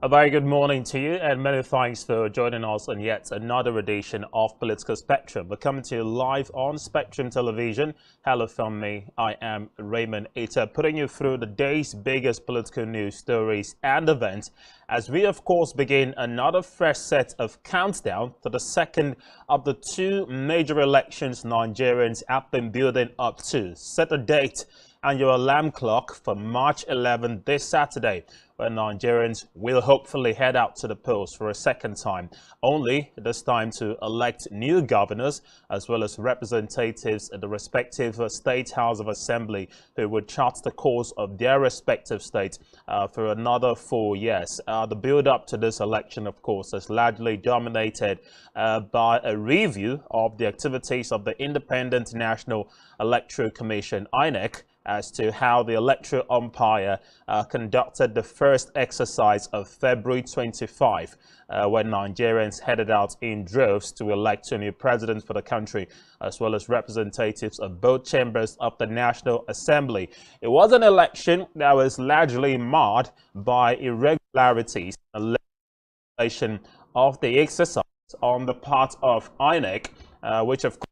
A very good morning to you, and many thanks for joining us on yet another edition of Political Spectrum. We're coming to you live on Spectrum Television. Hello from me, I am Raymond Ita, putting you through the day's biggest political news stories and events as we of course begin another fresh set of countdown to the second of the two major elections Nigerians have been building up to. Set a date and your alarm clock for March 11 this Saturday, where Nigerians will hopefully head out to the polls for a second time, only this time to elect new governors as well as representatives at the respective State House of Assembly who would chart the course of their respective states for another 4 years. The build-up to this election, of course, is largely dominated by a review of the activities of the Independent National Electoral Commission, INEC, as to how the electoral umpire conducted the first exercise of February 25, when Nigerians headed out in droves to elect a new president for the country, as well as representatives of both chambers of the National Assembly. It was an election that was largely marred by irregularities and legislation of the exercise on the part of INEC, which of course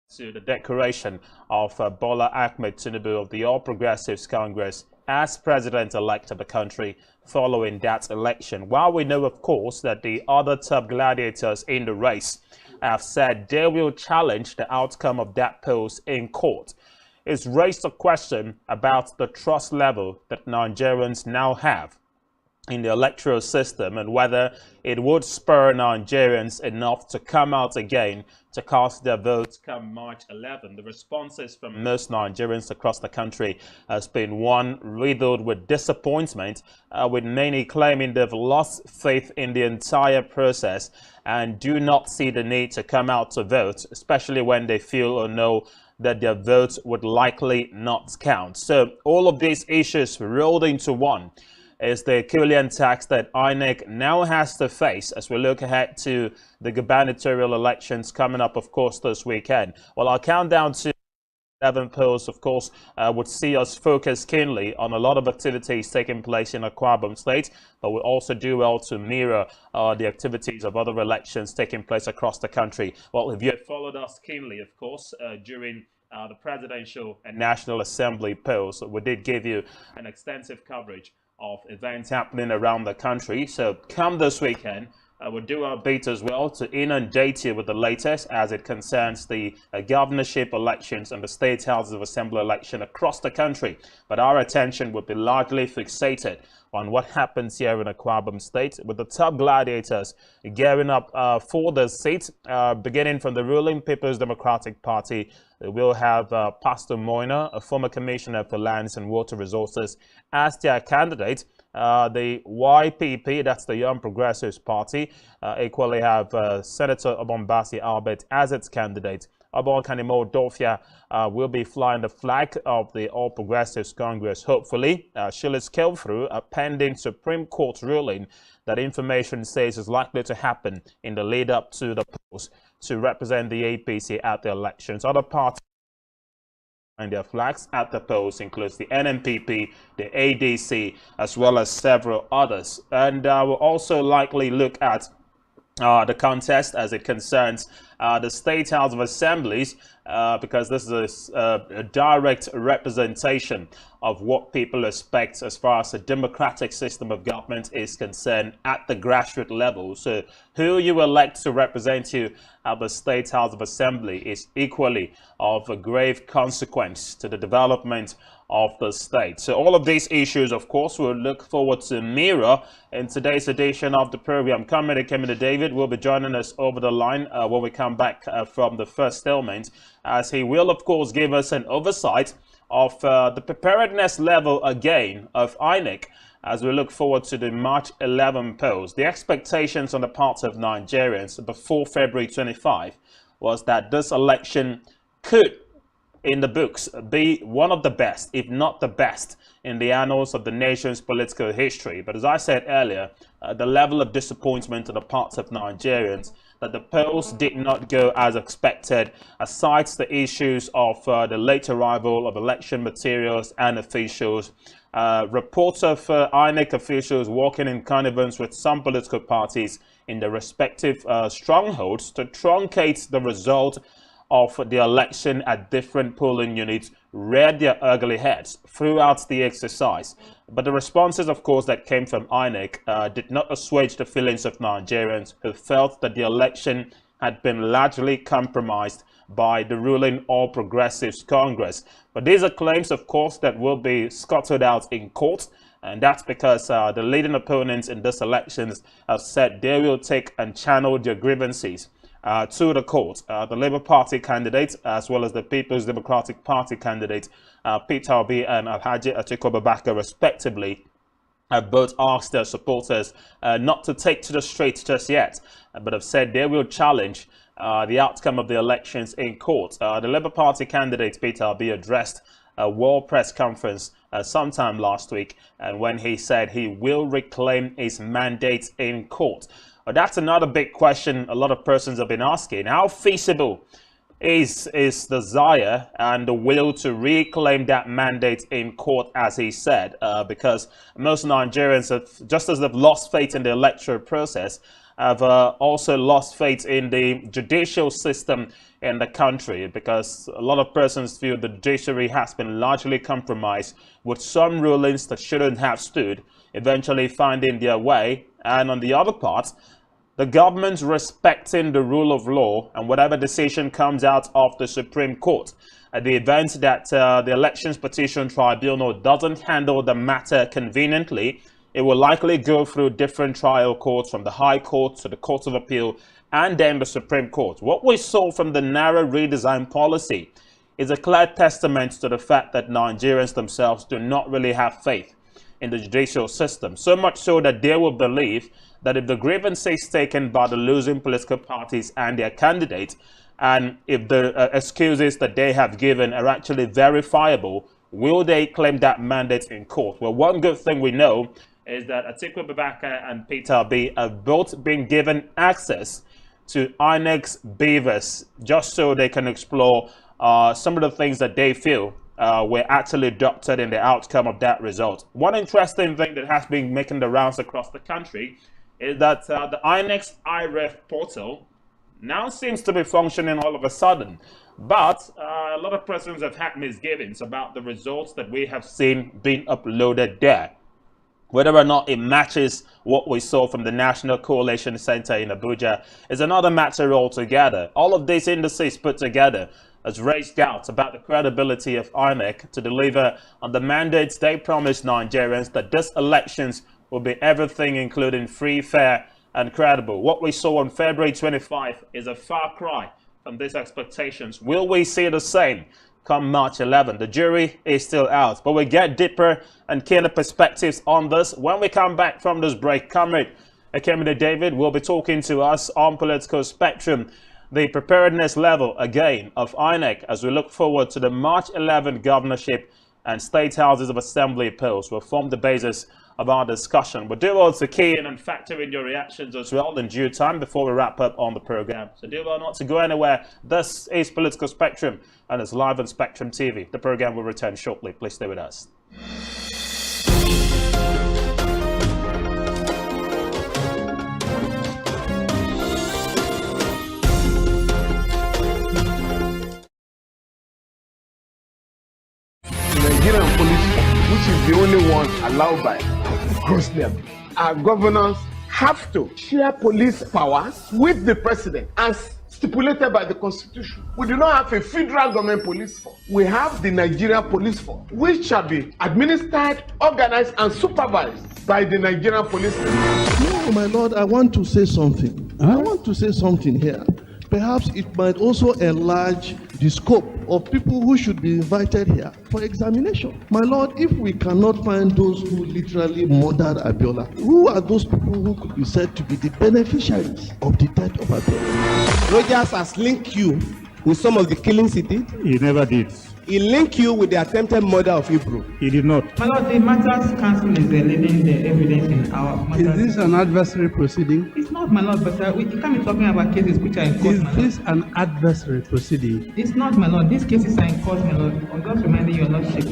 to the declaration of Bola Ahmed Tinubu of the All Progressives Congress as president-elect of the country following that election. While we know, of course, that the other top gladiators in the race have said they will challenge the outcome of that polls in court, it's raised a question about the trust level that Nigerians now have in the electoral system and whether it would spur Nigerians enough to come out again to cast their votes come March 11. The responses from most Nigerians across the country has been one riddled with disappointment, with many claiming they've lost faith in the entire process and do not see the need to come out to vote, especially when they feel or know that their votes would likely not count. So all of these issues rolled into one is the Herculean task that INEC now has to face as we look ahead to the gubernatorial elections coming up, of course, this weekend. Well, our countdown to 11 polls, of course, would see us focus keenly on a lot of activities taking place in Akwa Ibom State, but we also do well to mirror the activities of other elections taking place across the country. Well, if you have followed us keenly, of course, during the presidential and National Assembly polls, we did give you an extensive coverage of events happening around the country. So come this weekend, we'll do our bit as well to inundate you with the latest as it concerns the governorship elections and the State House of Assembly election across the country. But our attention will be largely fixated on what happens here in Akwa Ibom State, with the top gladiators gearing up for the seat, beginning from the ruling People's Democratic Party. We'll have Pastor Moina, a former commissioner for lands and water resources, as their candidate. The YPP, that's the Young Progressives Party, equally have Senator Bassey Albert as its candidate. Obon Kanimo Dofia will be flying the flag of the All Progressives Congress, hopefully. She'll escape through a pending Supreme Court ruling that information says is likely to happen in the lead up to the polls to represent the APC at the elections. Other parties and their flags at the polls includes the NMPP, the ADC, as well as several others. And we'll also likely look at the contest as it concerns the State House of Assemblies, because this is a direct representation of what people expect as far as the democratic system of government is concerned at the grassroots level. So who you elect to represent you at the State House of Assembly is equally of a grave consequence to the development of the state. So all of these issues, of course, we'll look forward to mirror in today's edition of the program. Commander David will be joining us over the line when we come back from the first statement, as he will, of course, give us an oversight of the preparedness level again of INEC as we look forward to the March 11 polls. The expectations on the part of Nigerians before February 25 was that this election could, in the books, be one of the best, if not the best, in the annals of the nation's political history. But as I said earlier, the level of disappointment on the part of Nigerians that the polls did not go as expected, aside the issues of the late arrival of election materials and officials. Reports of INEC officials working in connivance with some political parties in their respective strongholds to truncate the result of the election at different polling units reared their ugly heads throughout the exercise. But the responses, of course, that came from INEC did not assuage the feelings of Nigerians who felt that the election had been largely compromised by the ruling All Progressives Congress. But these are claims, of course, that will be scuttled out in court, and that's because the leading opponents in these elections have said they will take and channel their grievances to the court. The Labour Party candidate, as well as the People's Democratic Party candidate, Peter Obi and Alhaji Atiku Abubakar, respectively, have both asked their supporters not to take to the streets just yet, but have said they will challenge the outcome of the elections in court. The Labour Party candidate Peter Obi addressed a World Press Conference sometime last week, and when he said he will reclaim his mandate in court. That's another big question a lot of persons have been asking. How feasible is his desire and the will to reclaim that mandate in court, as he said? Because most Nigerians have, just as they've lost faith in the electoral process, have also lost faith in the judicial system in the country, because a lot of persons feel the judiciary has been largely compromised, with some rulings that shouldn't have stood eventually finding their way, and on the other part, the government respecting the rule of law and whatever decision comes out of the Supreme Court. The event that the Elections Petition Tribunal doesn't handle the matter conveniently, it will likely go through different trial courts, from the High Court to the Court of Appeal and then the Supreme Court. What we saw from the narrow redesign policy is a clear testament to the fact that Nigerians themselves do not really have faith in the judicial system, so much so that they will believe that if the grievances taken by the losing political parties and their candidates, and if the excuses that they have given are actually verifiable, will they claim that mandate in court? Well, one good thing we know is that Atiku Abubakar and Peter Obi have both been given access to INEC's beavers, just so they can explore some of the things that they feel were actually doctored in the outcome of that result. One interesting thing that has been making the rounds across the country is that the INEC's iRef portal now seems to be functioning all of a sudden. But a lot of persons have had misgivings about the results that we have seen being uploaded there. Whether or not it matches what we saw from the National Coalition Center in Abuja is another matter altogether. All of these indices put together has raised doubts about the credibility of INEC to deliver on the mandates they promised Nigerians, that these elections will be everything including free, fair and credible. What we saw on February 25 is a far cry from these expectations. Will we see the same come March 11? The jury is still out, but we get deeper and keener perspectives on this when we come back from this break. Comrade Ekemide David will be talking to us on Political Spectrum, the preparedness level again of INEC, as we look forward to the March 11 governorship and state houses of assembly polls will form the basis of our discussion. But do well to key in and factor in your reactions as well in due time before we wrap up on the program. So do well not to go anywhere. This is Political Spectrum and it's live on Spectrum TV. The program will return shortly. Please stay with us. Nigerian police, which is the only one allowed by Muslim. Our governors have to share police powers with the president as stipulated by the constitution. We do not have a federal government police force. We have the Nigeria police force, which shall be administered, organized and supervised by the Nigerian police force. No, my lord, I want to say something. I want to say something here. Perhaps it might also enlarge the scope of people who should be invited here for examination. My lord, if we cannot find those who literally murdered Abiola, who are those people who could be said to be the beneficiaries of the death of Abiola? Rogers has linked you with some of the killings he did? He never did. he linked you with the attempted murder of Hebrew. He did not. My lord, the matters counsel is leading the evidence in our matters. Is this an adversary proceeding? It's not, my lord, but we can't be talking about cases which are in court. Is this an adversary proceeding? It's not, my lord. These cases are in court, my lord. I'm just reminding you, your lordship.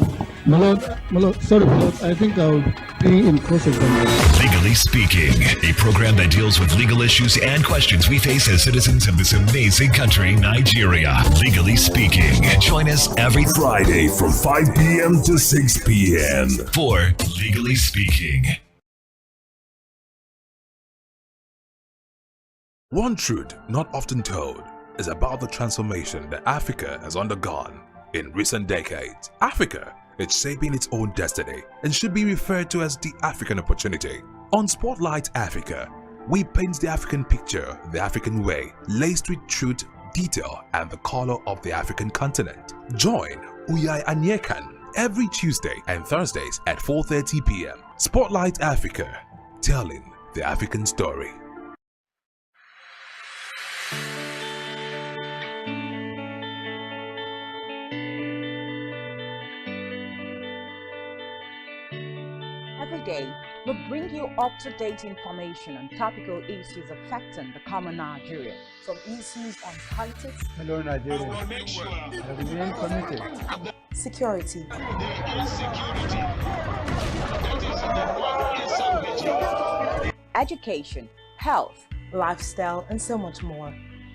My lord, sorry, my lord, I think I'll be in cross-examination. Legally Speaking, a program that deals with legal issues and questions we face as citizens of this amazing country, Nigeria. Legally Speaking. Join us every Friday from 5 p.m. to 6 p.m. for Legally Speaking. One truth not often told is about the transformation that Africa has undergone in recent decades. Africa is shaping its own destiny and should be referred to as the African opportunity. On Spotlight Africa, we paint the African picture the African way, laced with truth, detail, and the color of the African continent. Join Uyai Anyekan every Tuesday and Thursdays at 4:30 p.m. Spotlight Africa, telling the African story. Every day, we bring you up-to-date information on topical issues affecting the common Nigerian, from issues on politics, Hello, Nigeria. I remain committed. security, education, health, lifestyle, and so much more.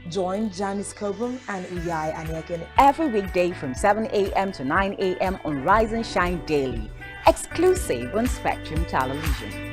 Join Janice Kobum and Uyai Anyekan every weekday from 7 a.m. to 9 a.m. on Rise and Shine Daily, exclusive on Spectrum Television.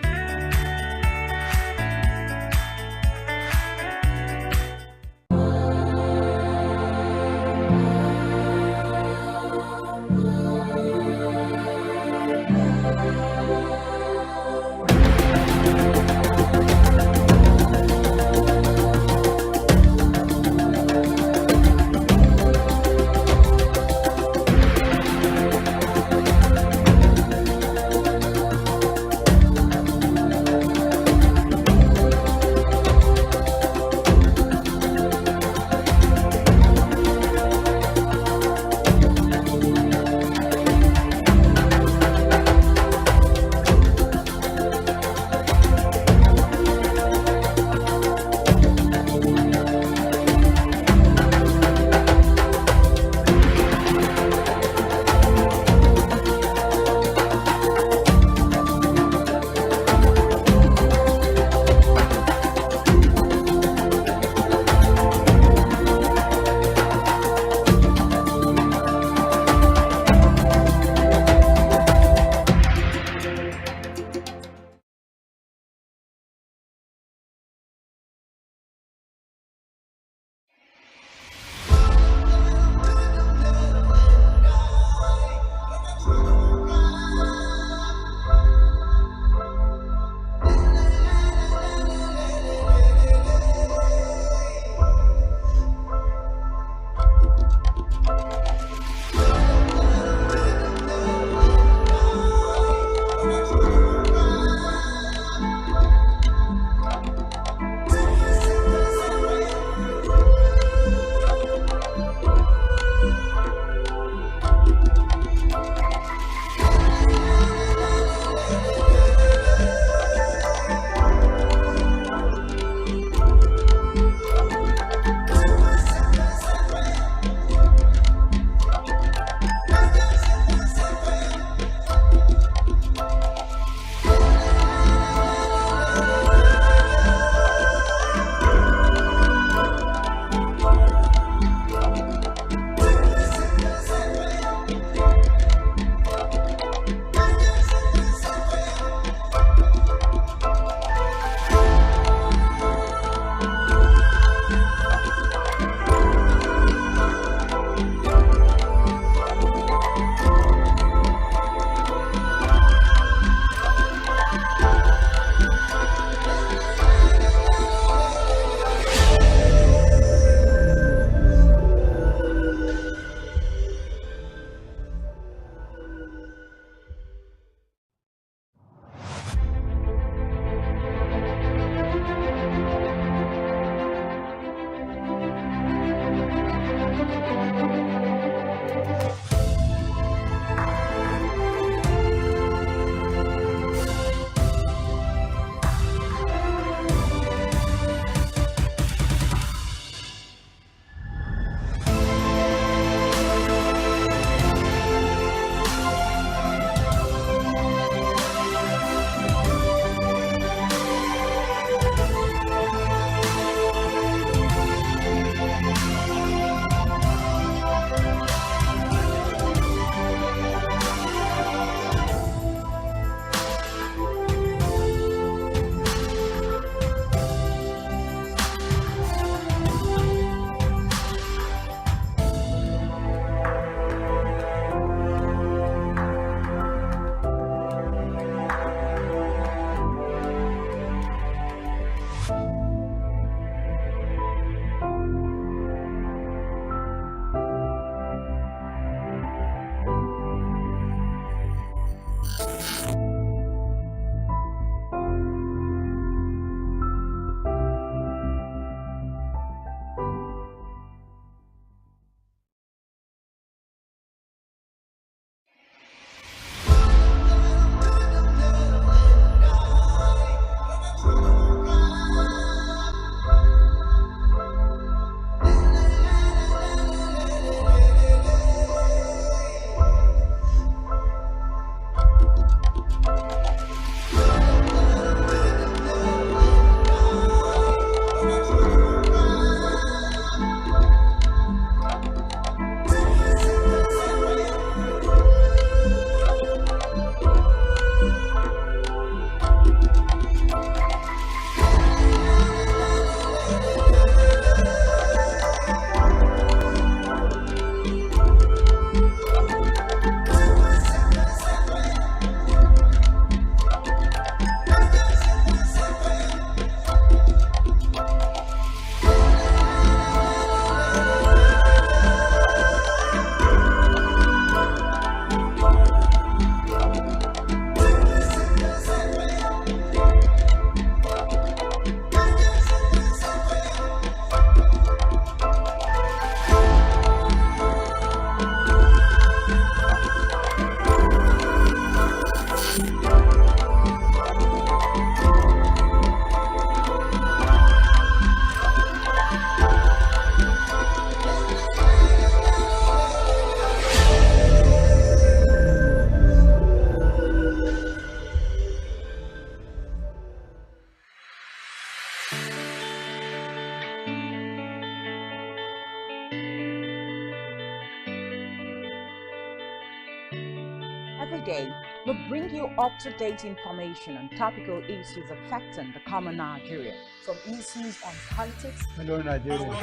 day, we bring you up-to-date information on topical issues affecting the common Nigerian, from issues on politics, Hello, Nigeria. I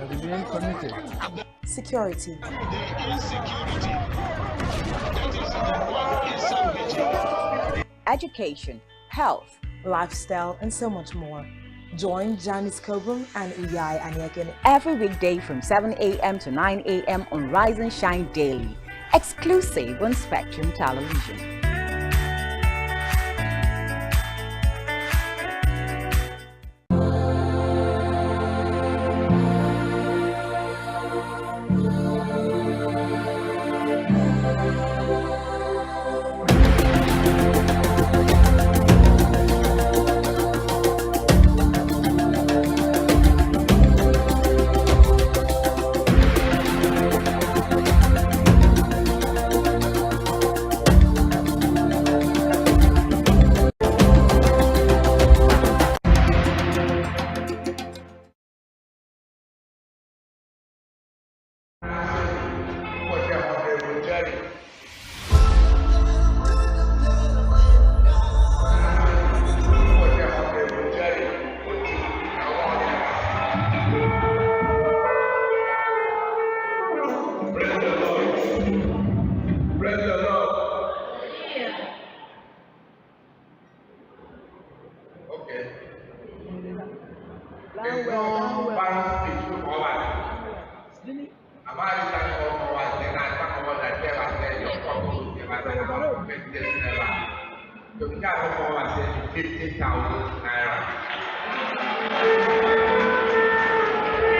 remain committed. security, education, health, lifestyle, and so much more. Join Janice Kobum and Uyai Anyeken every weekday from 7 a.m. to 9 a.m. on Rise and Shine Daily, exclusive on Spectrum Television.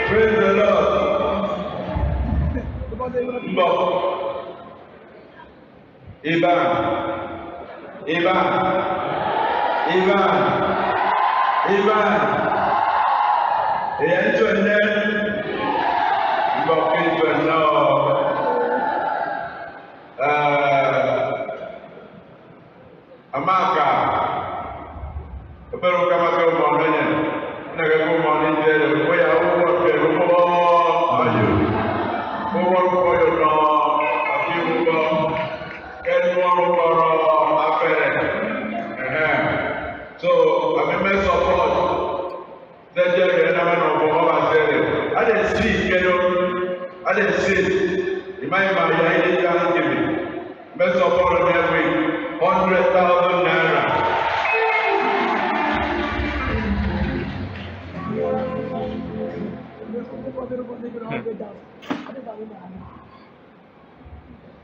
Praise the Lord.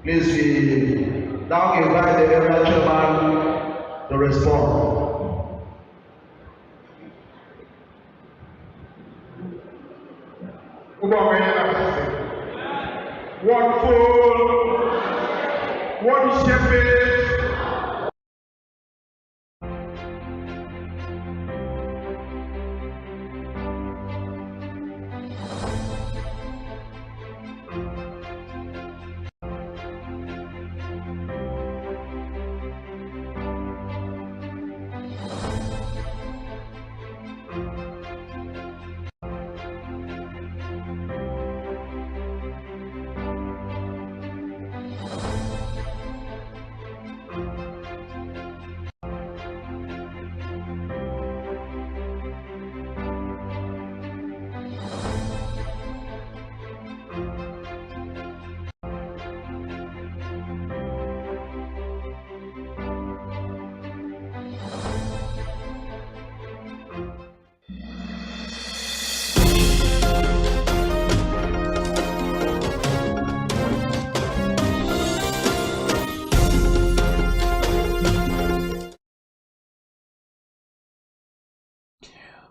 Please be now invite the area chairman to respond. One fool, one shepherd.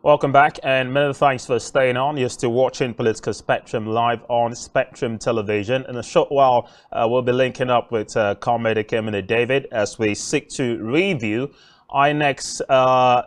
Welcome back, and many thanks for staying on. You're still watching Political Spectrum live on Spectrum Television. In a short while, we'll be linking up with Comrade Ekemini David as we seek to review INEC's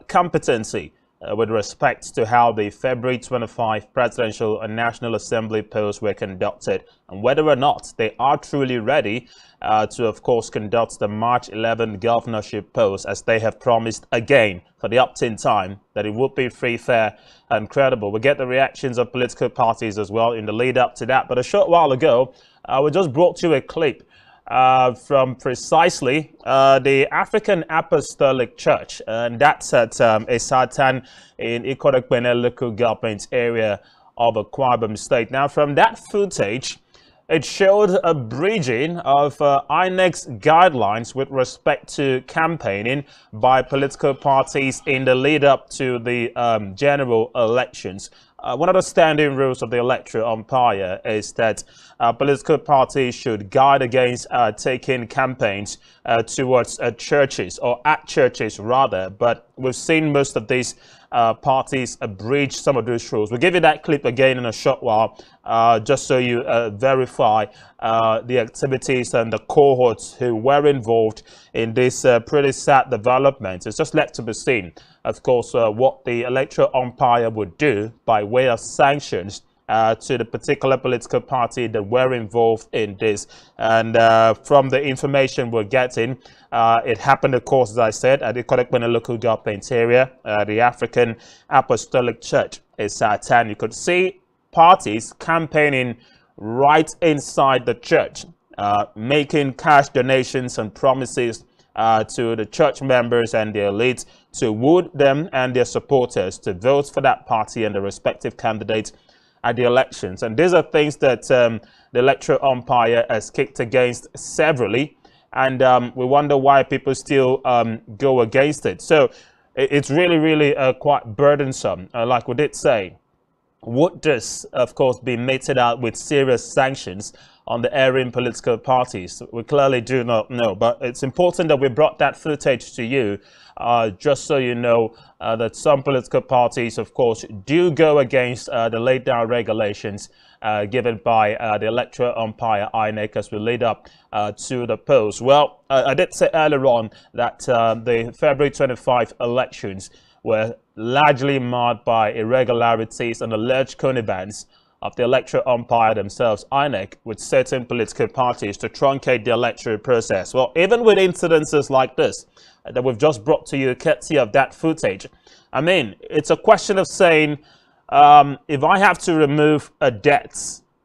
competency with respect to how the February 25 Presidential and National Assembly polls were conducted and whether or not they are truly ready to, of course, conduct the March 11 governorship polls as they have promised again for the up-to time that it would be free, fair and credible. We get the reactions of political parties as well in the lead up to that. But a short while ago, we just brought you a clip from precisely the African Apostolic Church, and that's at Esatan in Ikorekpene local government area of Akwa Ibom State. Now, from that footage, it showed a bridging of INEC's guidelines with respect to campaigning by political parties in the lead up to the general elections. One of the standing rules of the electoral umpire is that political parties should guard against taking campaigns towards churches, or at churches rather, but we've seen most of these parties breach some of those rules. We'll give you that clip again in a short while, just so you verify the activities and the cohorts who were involved in this pretty sad development. It's just left to be seen, of course, what the electoral umpire would do by way of sanctions to the particular political party that were involved in this. And from the information we're getting, it happened, of course, as I said, at the Ikorekpene local government area, the African Apostolic Church is Satan. You could see parties campaigning right inside the church, making cash donations and promises to the church members and their elites to woo them and their supporters to vote for that party and the respective candidates at the elections. And these are things that the electoral umpire has kicked against severally, and we wonder why people still go against it. So it's really quite burdensome. Like we did say, would this, of course, be meted out with serious sanctions on the erring political parties? We clearly do not know, but it's important that we brought that footage to you, just so you know that some political parties, of course, do go against the laid down regulations given by the electoral umpire INEC as we lead up to the polls. Well, I did say earlier on that the February 25 elections were largely marred by irregularities and alleged connivance of the electoral umpire themselves, INEC, with certain political parties to truncate the electoral process. Well, even with incidences like this that we've just brought to you, courtesy of that footage, I mean, it's a question of saying, if I have to remove a debt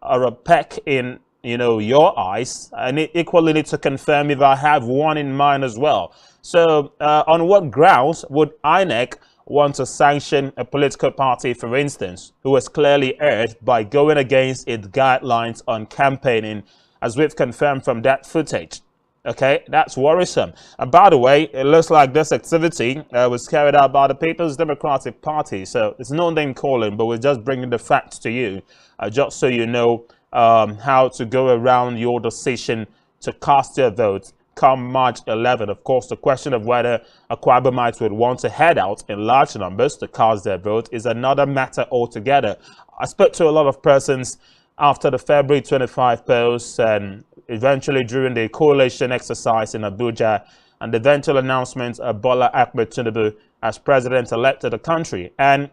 or a peck in, your eyes, I equally need to confirm if I have one in mine as well. So, on what grounds would INEC want to sanction a political party, for instance, who has clearly erred by going against its guidelines on campaigning, as we've confirmed from that footage? Okay, that's worrisome. And by the way, it looks like this activity was carried out by the People's Democratic Party. So it's no name calling, but we're just bringing the facts to you, just so you know how to go around your decision to cast your vote come March 11. Of course, the question of whether Akwa Ibomites would want to head out in large numbers to cast their vote is another matter altogether. I spoke to a lot of persons after the February 25 polls and eventually during the coalition exercise in Abuja and the eventual announcement of Bola Ahmed Tinubu as president-elect of the country. And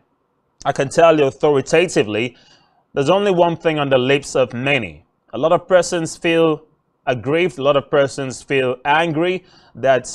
I can tell you authoritatively, there's only one thing on the lips of many. A lot of persons feel aggrieved, a lot of persons feel angry that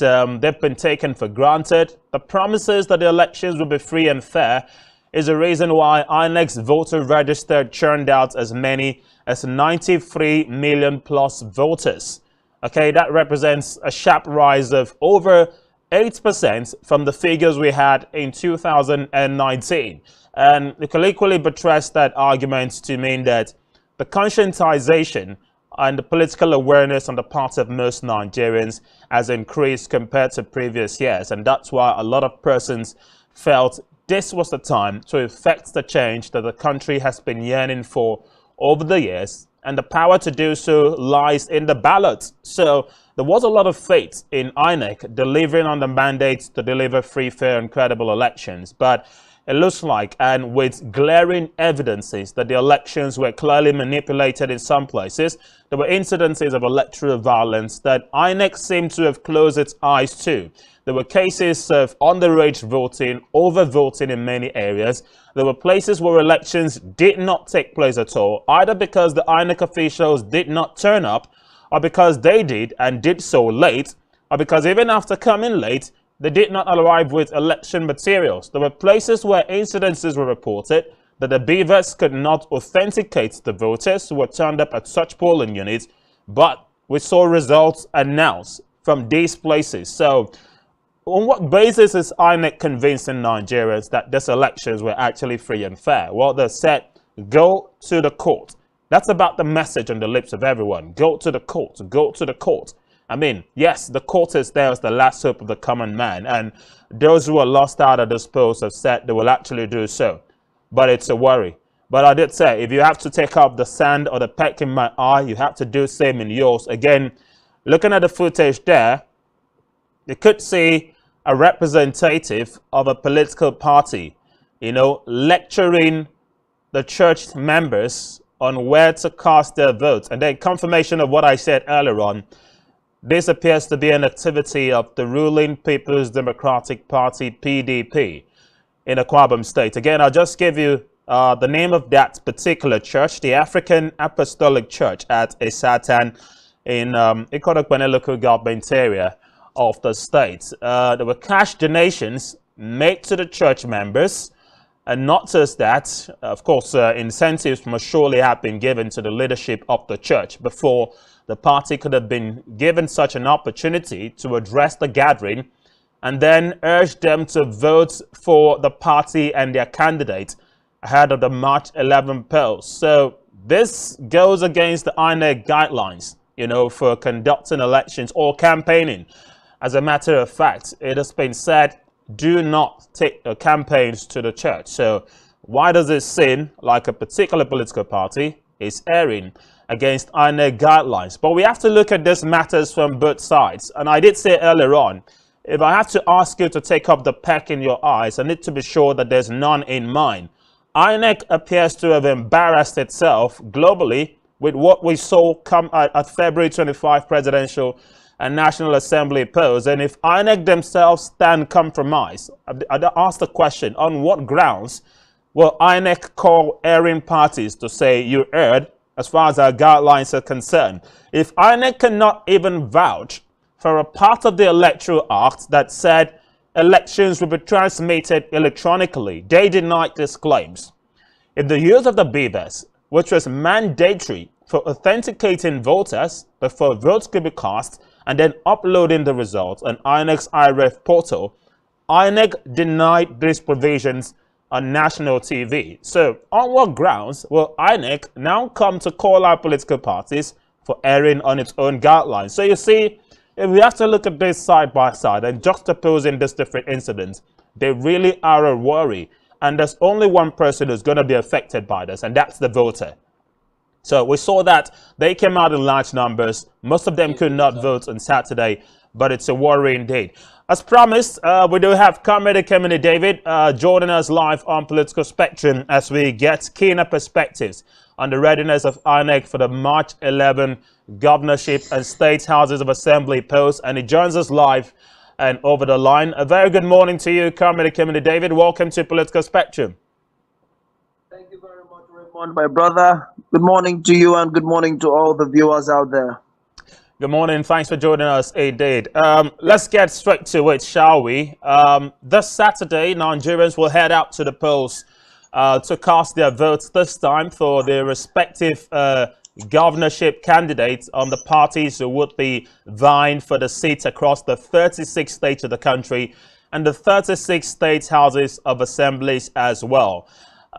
they've been taken for granted. The promises that the elections will be free and fair is the reason why INEC's voter register churned out as many as 93 million plus voters. Okay, that represents a sharp rise of over 8% from the figures we had in 2019. And you can equally buttress that argument to mean that the conscientization and the political awareness on the part of most Nigerians has increased compared to previous years. And that's why a lot of persons felt this was the time to effect the change that the country has been yearning for over the years. And the power to do so lies in the ballot. So there was a lot of faith in INEC delivering on the mandate to deliver free, fair and credible elections. But it looks like, and with glaring evidences that the elections were clearly manipulated in some places, there were incidences of electoral violence that INEC seemed to have closed its eyes to. There were cases of underage voting, overvoting in many areas. There were places where elections did not take place at all, either because the INEC officials did not turn up, or because they did and did so late, or because even after coming late, they did not arrive with election materials. There were places where incidences were reported that the beavers could not authenticate the voters who were turned up at such polling units, but we saw results announced from these places. So on what basis is INEC convincing Nigerians that these elections were actually free and fair? Well, they said, go to the court. That's about the message on the lips of everyone. Go to the court, go to the court. I mean, yes, the court is there as the last hope of the common man, and those who are lost out of this post have said they will actually do so. But it's a worry. But I did say, if you have to take up the sand or the peck in my eye, you have to do same in yours. Again, looking at the footage there, you could see a representative of a political party, you know, lecturing the church members on where to cast their votes. And then confirmation of what I said earlier on, this appears to be an activity of the ruling People's Democratic Party, PDP, in Akwa Ibom State. Again, I'll just give you the name of that particular church, the African Apostolic Church at Esatan in Ikodokpene local government area of the state. There were cash donations made to the church members, and not just that, of course, incentives must surely have been given to the leadership of the church before the party could have been given such an opportunity to address the gathering and then urge them to vote for the party and their candidate ahead of the March 11 polls. So this goes against the INEC guidelines, you know, for conducting elections or campaigning. As a matter of fact, it has been said, do not take campaigns to the church. So why does it seem like a particular political party is erring against INEC guidelines? But we have to look at these matters from both sides. And I did say earlier on, if I have to ask you to take up the peck in your eyes, I need to be sure that there's none in mine. INEC appears to have embarrassed itself globally with what we saw come at February 25 presidential and National Assembly polls. And if INEC themselves stand compromised, I ask the question, on what grounds will INEC call erring parties to say you erred as far as our guidelines are concerned? If INEC cannot even vouch for a part of the electoral act that said elections will be transmitted electronically, they denied these claims. If the use of the BVS, which was mandatory for authenticating voters before votes could be cast and then uploading the results on INEC's iRef portal, INEC denied these provisions on national TV. So on what grounds will INEC now come to call out political parties for erring on its own guidelines? So you see, if we have to look at this side by side and juxtaposing these different incidents, they really are a worry. And there's only one person who's going to be affected by this, and that's the voter. So we saw that they came out in large numbers. Most of them could not vote on Saturday, but it's a worry indeed. As promised, we do have Comrade Kemini David joining us live on Political Spectrum as we get keener perspectives on the readiness of INEC for the March 11 governorship and state houses of assembly polls. And he joins us live and over the line. A very good morning to you, Comrade Kemini David. Welcome to Political Spectrum. Thank you very much, Raymond, my brother. Good morning to you and good morning to all the viewers out there. Good morning. Thanks for joining us, indeed. Let's get straight to it, shall we? This Saturday, Nigerians will head out to the polls to cast their votes, this time for their respective governorship candidates on the parties who would be vying for the seats across the 36 states of the country and the 36 state houses of assemblies as well.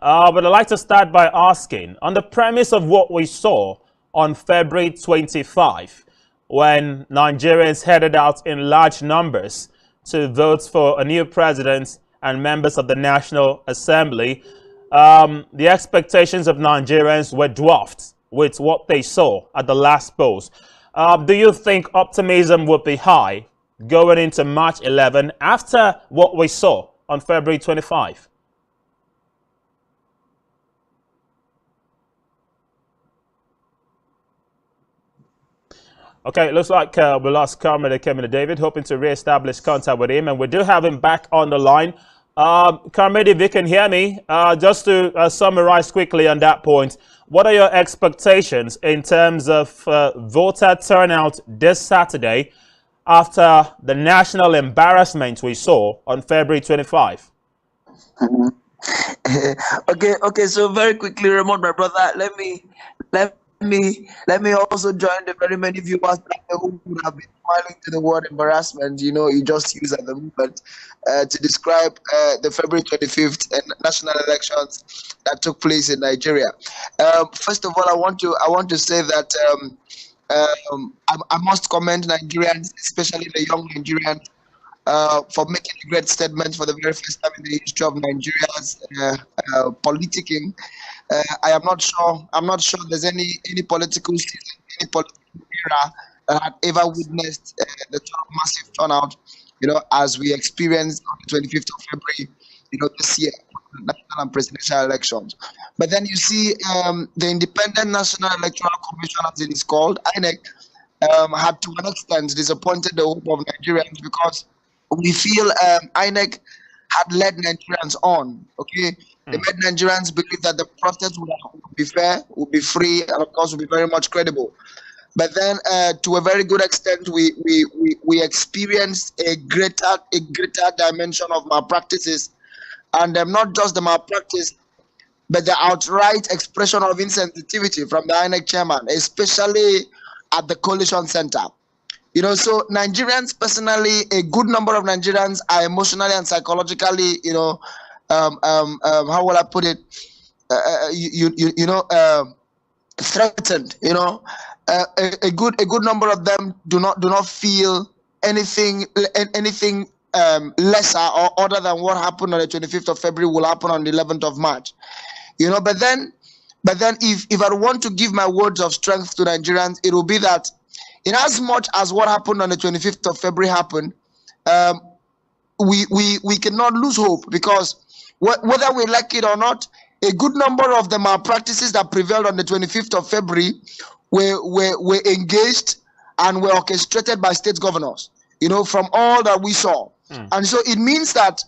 But I'd like to start by asking, on the premise of what we saw on February 25, when Nigerians headed out in large numbers to vote for a new president and members of the National Assembly, the expectations of Nigerians were dwarfed with what they saw at the last polls. Do you think optimism would be high going into March 11 after what we saw on February 25? Okay, it looks like we lost Comrade Kemini David, hoping to re-establish contact with him, and we do have him back on the line. Comrade, if you can hear me, just to summarize quickly on that point, what are your expectations in terms of voter turnout this Saturday after the national embarrassment we saw on February 25? Okay, so very quickly, Ramon, my brother, let me Let me also join the very many viewers who would have been smiling to the word embarrassment. You just use at the moment to describe the February 25th national elections that took place in Nigeria. First of all, I want to say that I must commend Nigerians, especially the young Nigerians, for making a great statement for the very first time in the history of Nigeria's politicking. I am not sure. I'm not sure there's any political season, any political era that had ever witnessed the sort of massive turnout, as we experienced on the 25th of February, this year, national and presidential elections. But then you see, the Independent National Electoral Commission, as it is called, INEC, had to an extent disappointed the hope of Nigerians because we feel INEC had led Nigerians on. Okay, they made Nigerians believe that the process would be fair, would be free, and of course would be very much credible. But then, to a very good extent, we experienced a greater dimension of malpractices, and not just the malpractice, but the outright expression of insensitivity from the INEC chairman, especially at the coalition center. So Nigerians, personally, a good number of Nigerians are emotionally and psychologically, how will I put it? Threatened. A good number of them do not feel anything lesser or other than what happened on the 25th of February will happen on the 11th of March. But then if I want to give my words of strength to Nigerians, it will be that in as much as what happened on the 25th of February happened, we cannot lose hope, because whether we like it or not, a good number of the malpractices that prevailed on the 25th of February were engaged and were orchestrated by state governors, from all that we saw. And so it means that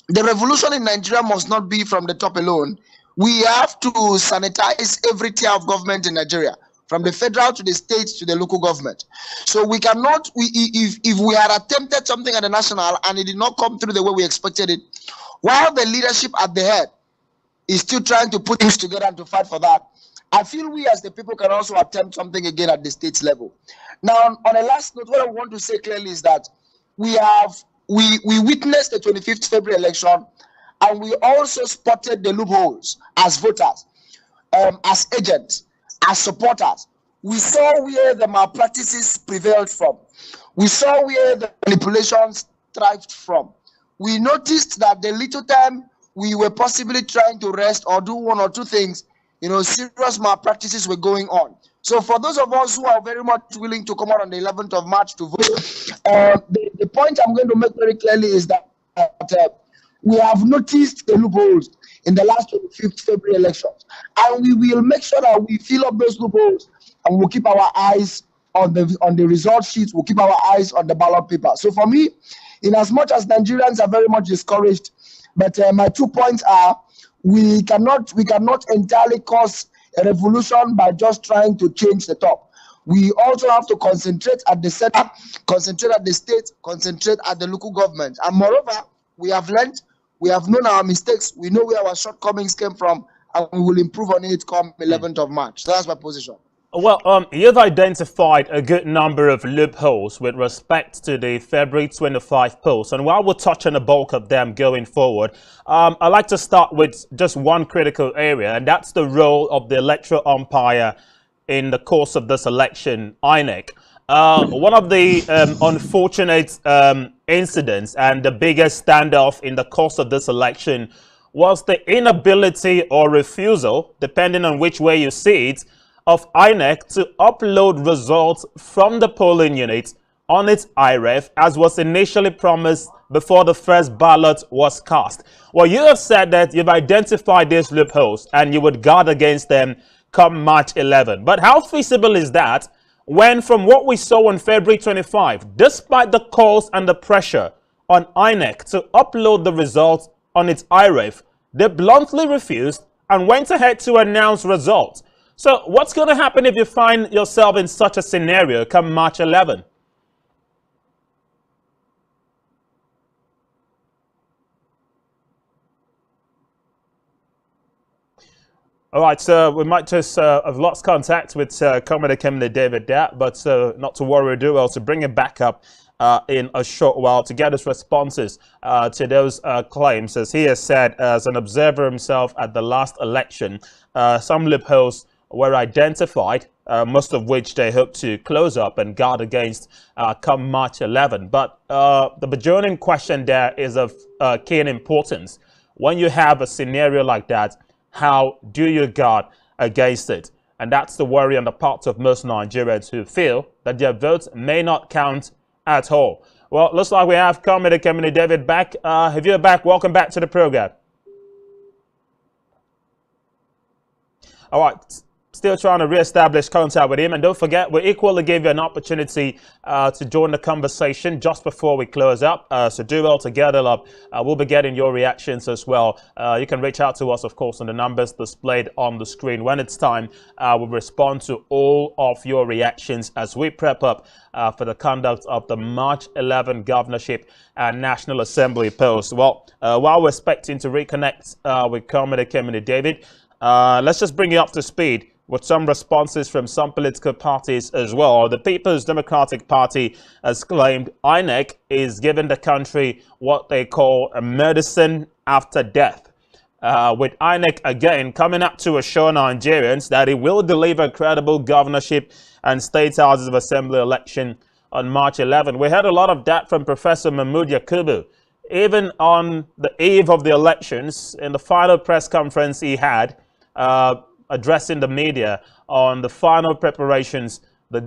the revolution in Nigeria must not be from the top alone. We have to sanitize every tier of government in Nigeria, from the federal to the states to the local government. So we cannot, if we had attempted something at the national and it did not come through the way we expected it, while the leadership at the head is still trying to put things together and to fight for that, I feel we as the people can also attempt something again at the states level. Now, on a last note, what I want to say clearly is that we witnessed the 25th February election, and we also spotted the loopholes as voters, as agents, as supporters. We saw where the malpractices prevailed from. We saw where the manipulations thrived from. We noticed that the little time we were possibly trying to rest or do one or two things, serious malpractices were going on. So for those of us who are very much willing to come out on the 11th of March to vote, the point I'm going to make very clearly is that we have noticed the loopholes in the last 25th February elections, and we will make sure that we fill up those loopholes, and we'll keep our eyes on the result sheets. We'll keep our eyes on the ballot paper. So for me, in as much as Nigerians are very much discouraged, but my 2 points are: we cannot entirely cause a revolution by just trying to change the top. We also have to concentrate at the center, concentrate at the state, concentrate at the local government. And moreover, we have learned, we have known our mistakes, we know where our shortcomings came from, and we will improve on it come 11th of March. So that's my position. Well, you've identified a good number of loopholes with respect to the February 25 polls, and while we'll touch on the bulk of them going forward, I'd like to start with just one critical area, and that's the role of the electoral umpire in the course of this election, INEC. One of the unfortunate incidents and the biggest standoff in the course of this election was the inability or refusal, depending on which way you see it, of INEC to upload results from the polling unit on its iRef, as was initially promised before the first ballot was cast. Well, you have said that you've identified these loopholes and you would guard against them come March 11. But how feasible is that when, from what we saw on February 25, despite the calls and the pressure on INEC to upload the results on its iRef, they bluntly refused and went ahead to announce results? So what's going to happen if you find yourself in such a scenario come March 11? All right, so we might just have lost contact with Commander David there, but not to worry, do well to bring him back up in a short while to get his responses to those claims. As he has said, as an observer himself at the last election, some loopholes were identified, most of which they hope to close up and guard against come March 11. But the burgeoning question there is of keen importance. When you have a scenario like that, how do you guard against it? And that's the worry on the part of most Nigerians who feel that their votes may not count at all. Well, looks like we have Commander David back. If you're back, welcome back to the program. All right. Still trying to re-establish contact with him. And don't forget, we equally gave you an opportunity to join the conversation just before we close up. So do well to gather up. We'll be getting your reactions as well. You can reach out to us, of course, on the numbers displayed on the screen. When it's time, we'll respond to all of your reactions as we prep up for the conduct of the March 11 governorship and National Assembly polls. Well, while we're expecting to reconnect with Commander David, let's just bring you up to speed with some responses from some political parties as well. The People's Democratic Party has claimed INEC is giving the country what they call a medicine after death. With INEC again coming up to assure Nigerians that it will deliver credible governorship and state houses of assembly election on March 11. We heard a lot of that from Professor Mahmood Yakubu. Even on the eve of the elections, in the final press conference he had, addressing the media on the final preparations, the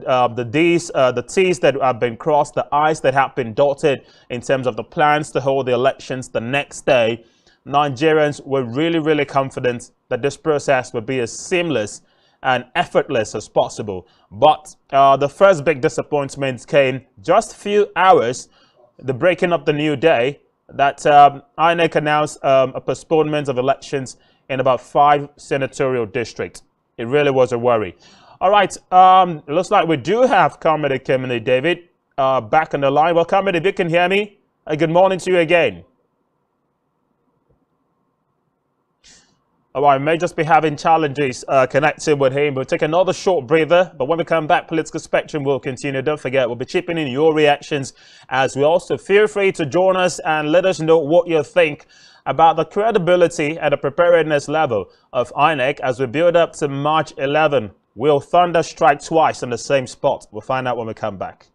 T's that have been crossed, the I's that have been dotted in terms of the plans to hold the elections the next day. Nigerians were really confident that this process would be as seamless and effortless as possible. But the first big disappointment came just a few hours, the breaking of the new day, that INEC announced a postponement of elections in about 5 senatorial districts. It really was a worry. All right, it looks like we do have Commander David back on the line. Well, Commander, if you can hear me, good morning to you again. All right, we may just be having challenges connecting with him. We'll take another short breather, but when we come back, Political Spectrum will continue. Don't forget, we'll be chipping in your reactions as we also feel free to join us and let us know what you think about the credibility and the preparedness level of INEC as we build up to March 11. Will thunder strike twice on the same spot? We'll find out when we come back.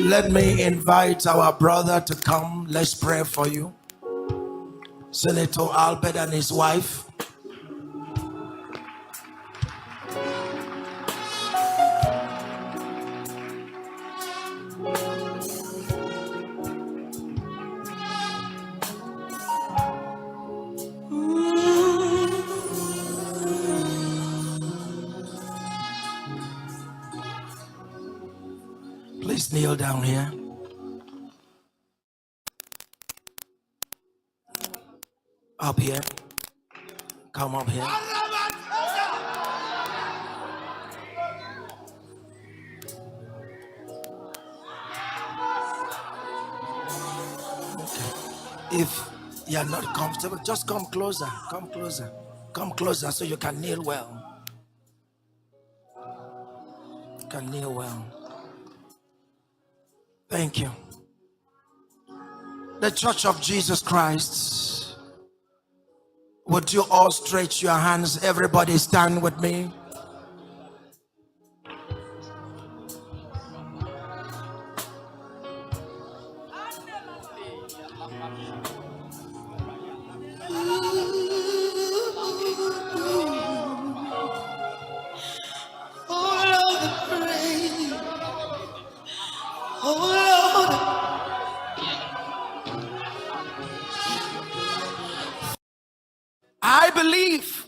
Let me invite our brother to come. Let's pray for you. Senator Albert and his wife. Please kneel down here. Up here. Come up here. If you are not comfortable, just come closer. Come closer. Come closer so you can kneel well. You can kneel well. Thank you. The Church of Jesus Christ, would you all stretch your hands? Everybody stand with me. I believe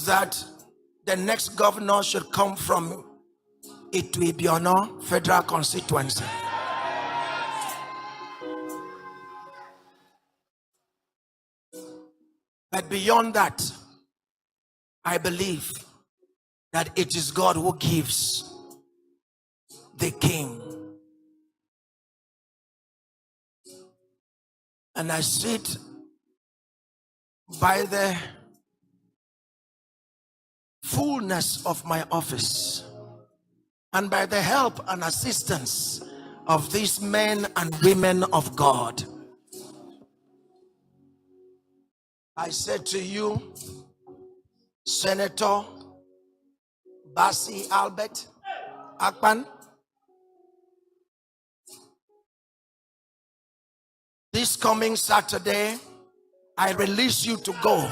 that the next governor should come from Itwibiono Federal Constituency. But beyond that, I believe that it is God who gives the king. And I sit by the fullness of my office and by the help and assistance of these men and women of God. I said to you, Senator Bassey Albert Akpan, this coming Saturday, I release you to go.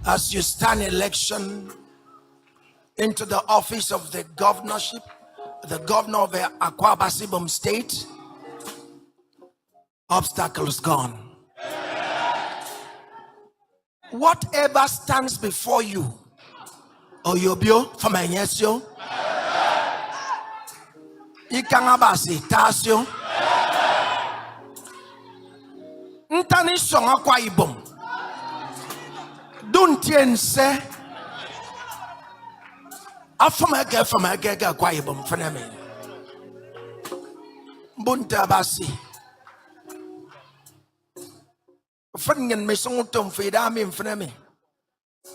As you stand election into the office of the governorship, the governor of the Akwa Ibom state, obstacles gone. Whatever stands before you, Oyobio, Famanyesio, Ikangabasi, Tasio, Ntani Songa Akwa Ibom, Duntiense, Afamage Akwa Ibom, Faname, Buntabasi. Fringen me songutom fida mi mfnemi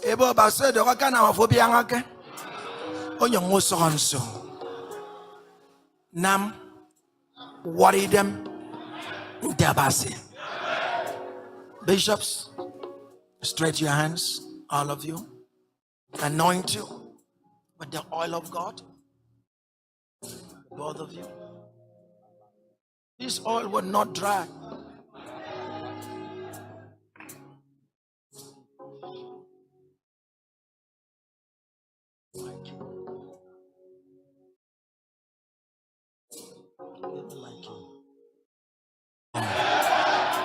ebo ba se de ka na afo bia ngake onyo ngosonso nam worry them ndabase. Bishops, stretch your hands, all of you. Anoint you with the oil of God, both of you. This oil will not dry.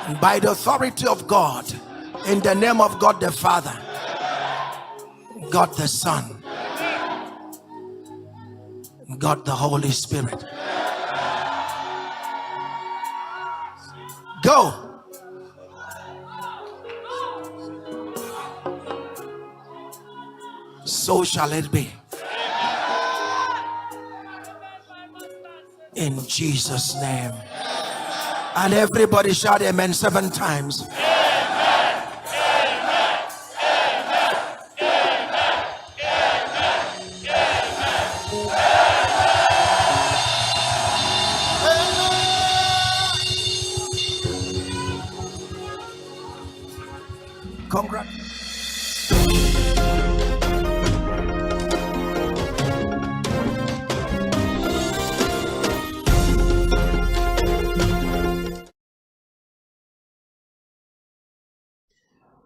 And by the authority of God, in the name of God the Father, God the Son, God the Holy Spirit, go. So shall it be. In Jesus' name. And everybody shout amen 7 times. Amen, amen, amen, amen. Congrats.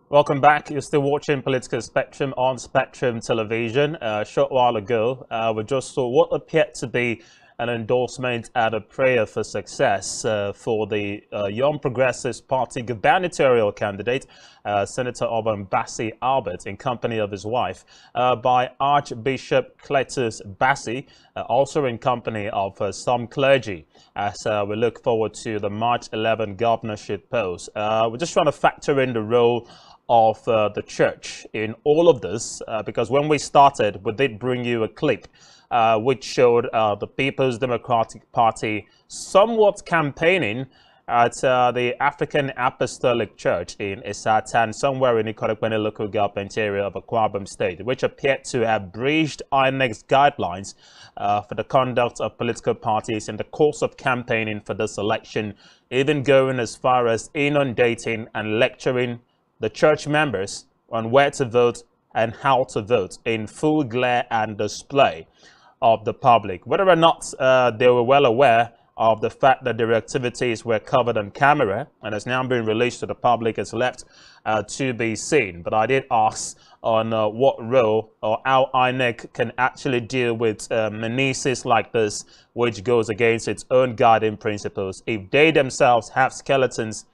Welcome back. You're still watching Political Spectrum on Spectrum Television. A short while ago, we just saw what appeared to be an endorsement and a prayer for success for the Young Progressives Party gubernatorial candidate, Senator Bassey Albert, in company of his wife, by Archbishop Cletus Bassey, also in company of some clergy, as we look forward to the March 11 governorship polls. We're just trying to factor in the role of the church in all of this, because when we started, we did bring you a clip which showed the People's Democratic Party somewhat campaigning at the African Apostolic Church in Isatan, somewhere in the Kodokpene local government area of Akwa Ibom State, which appeared to have breached INEC's guidelines for the conduct of political parties in the course of campaigning for this election, even going as far as inundating and lecturing the church members on where to vote and how to vote in full glare and display of the public. Whether or not they were well aware of the fact that their activities were covered on camera and has now been released to the public is left to be seen. But I did ask on what role or how INEC can actually deal with menaces like this, which goes against its own guiding principles, if they themselves have skeletons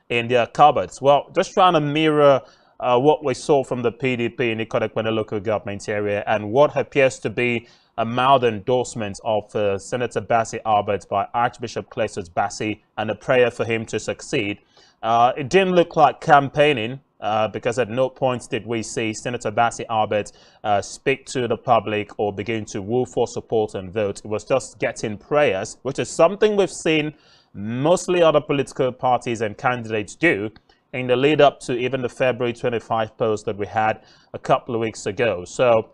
in their cupboards. Well, just trying to mirror what we saw from the PDP in the Kodokpene local government area and what appears to be a mild endorsement of Senator Bassey Albert by Archbishop Cletus Bassey and a prayer for him to succeed. It didn't look like campaigning because at no point did we see Senator Bassey Albert speak to the public or begin to woo for support and vote. It was just getting prayers, which is something we've seen mostly other political parties and candidates do in the lead up to even the February 25 post that we had a couple of weeks ago. So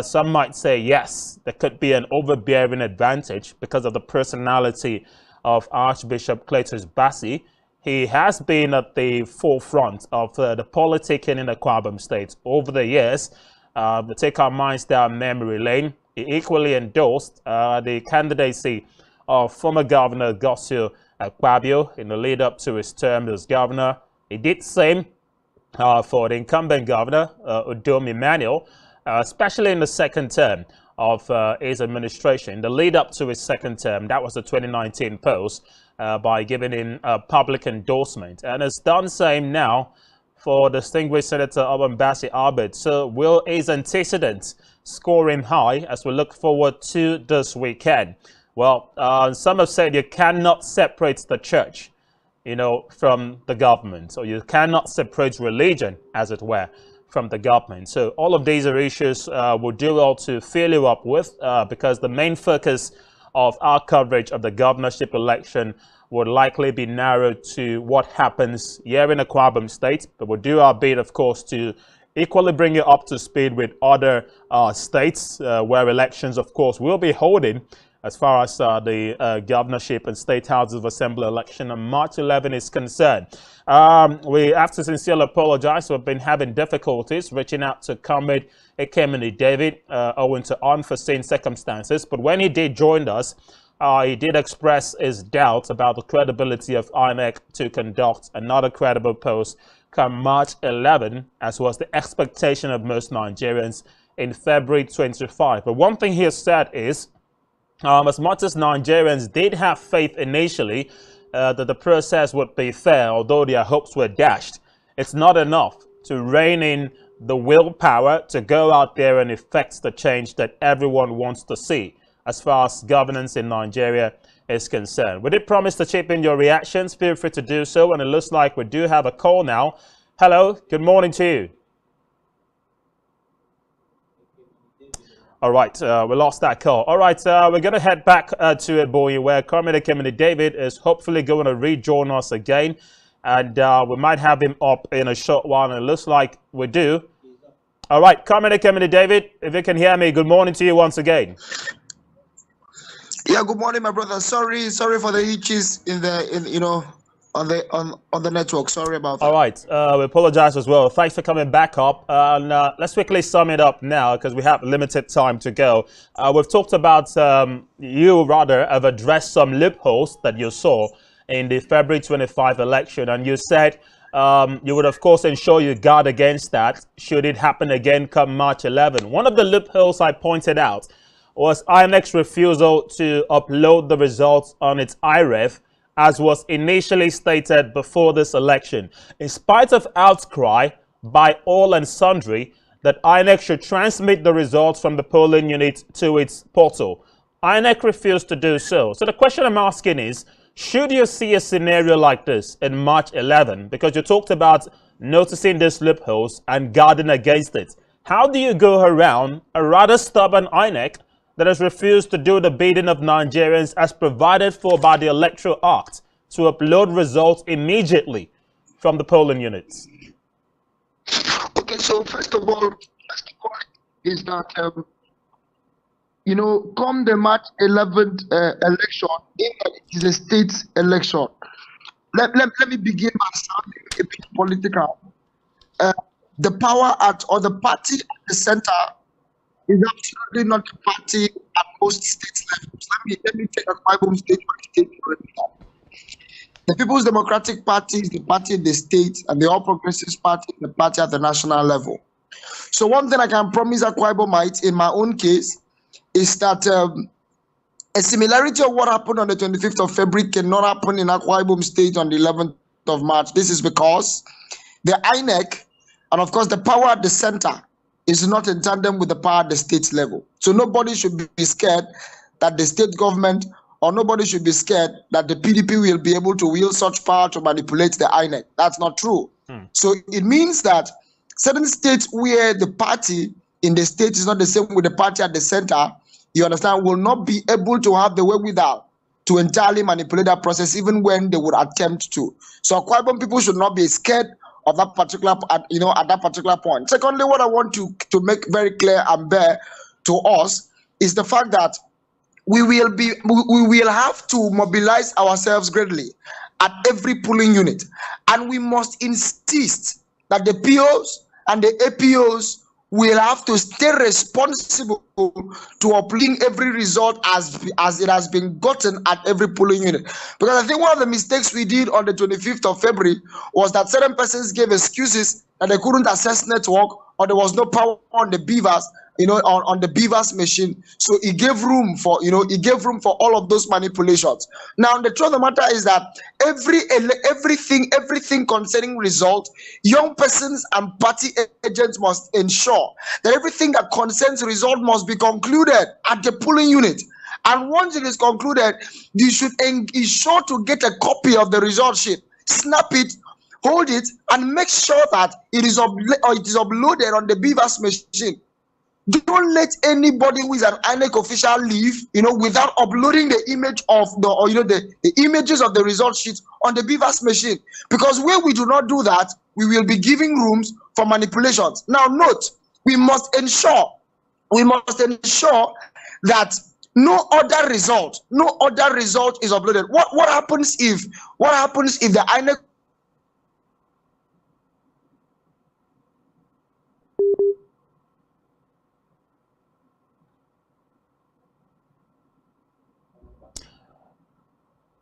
some might say, yes, there could be an overbearing advantage because of the personality of Archbishop Cletus Bassey. He has been at the forefront of the politicking in Akwa Ibom State over the years. To take our minds down memory lane, he equally endorsed the candidacy of former Governor Godswill Akpabio in the lead up to his term as governor. He did same for the incumbent governor, Udom Emmanuel, especially in the second term of his administration. In the lead up to his second term, that was the 2019 post, by giving him a public endorsement. And has done same now for distinguished Senator Bassey Albert. So will his antecedents score him high as we look forward to this weekend? Well, some have said you cannot separate the church, from the government, or you cannot separate religion, as it were, from the government. So all of these are issues we'll do well to fill you up with, because the main focus of our coverage of the governorship election would likely be narrowed to what happens here in Akwa Ibom State. But we'll do our bit, of course, to equally bring you up to speed with other states where elections, of course, will be holding, as far as the governorship and state houses of assembly election on March 11 is concerned. We have to sincerely apologize. We've been having difficulties reaching out to Comrade Ekemini David owing to unforeseen circumstances. But when he did join us, he did express his doubts about the credibility of INEC to conduct another credible post come March 11, as was the expectation of most Nigerians in February 25. But one thing he has said is, as much as Nigerians did have faith initially that the process would be fair, although their hopes were dashed, it's not enough to rein in the willpower to go out there and effect the change that everyone wants to see as far as governance in Nigeria is concerned. We did promise to chip in your reactions. Feel free to do so, and it looks like we do have a call now. Hello, good morning to you. All right, we lost that call. All right, we're going to head back to Eboyi, where Comrade Ekemini David is hopefully going to rejoin us again. And we might have him up in a short while, and it looks like we do. All right, Comrade Ekemini David, if you can hear me, good morning to you once again. Yeah, good morning, my brother. Sorry for the hitches on the network. Sorry about that. All right, we apologize as well. Thanks for coming back up. And let's quickly sum it up now, because we have limited time to go. We've talked about you have addressed some loopholes that you saw in the February 25 election, and you said you would, of course, ensure you guard against that should it happen again come March 11. One of the loopholes I pointed out was INEC's refusal to upload the results on its IREF, as was initially stated before this election. In spite of outcry by all and sundry that INEC should transmit the results from the polling unit to its portal, INEC refused to do so. So the question I'm asking is, should you see a scenario like this in March 11? Because you talked about noticing these loopholes and guarding against it. How do you go around a rather stubborn INEC that has refused to do the bidding of Nigerians as provided for by the Electoral Act to upload results immediately from the polling units? Okay, so first of all, is that you know, come the March 11th election, it is a state election. Let me begin by sounding a bit political. The power at or the party at the center is absolutely not a party at most state levels. Let me take a Bible state by state. The People's Democratic Party is the party in the state, and the All Progressives Party is the party at the national level. So one thing I can promise Akwa Ibomites in my own case is that a similarity of what happened on the 25th of February cannot happen in Akwa Ibom State on the 11th of March. This is because the INEC and, of course, the power at the center is not in tandem with the power at the state level. So nobody should be scared that the state government or nobody should be scared that the PDP will be able to wield such power to manipulate the INEC. That's not true. So it means that certain states where the party in the state is not the same with the party at the center, you understand, will not be able to have the wherewithal to entirely manipulate that process, even when they would attempt to. So Akwa Ibom people should not be scared of that particular, at that particular point. Secondly, what I want to make very clear and bear to us is the fact that we will have to mobilize ourselves greatly at every polling unit, and we must insist that the POs and the APOs will have to stay responsible to uploading every result as it has been gotten at every polling unit. Because I think one of the mistakes we did on the 25th of February was that certain persons gave excuses that they couldn't access network or there was no power on the beavers, on the beavers machine. So it gave room for, all of those manipulations. Now, the truth of the matter is that everything concerning results, young persons and party agents must ensure that everything that concerns result must be concluded at the polling unit. And once it is concluded, you should ensure to get a copy of the result sheet, snap it, hold it, and make sure that it is uploaded on the beavers machine. Don't let anybody who is an INEC official leave, without uploading the image of the images of the result sheet on the beavers machine. Because where we do not do that, we will be giving rooms for manipulations. Now, note, we must ensure that no other result is uploaded. What happens if the INEC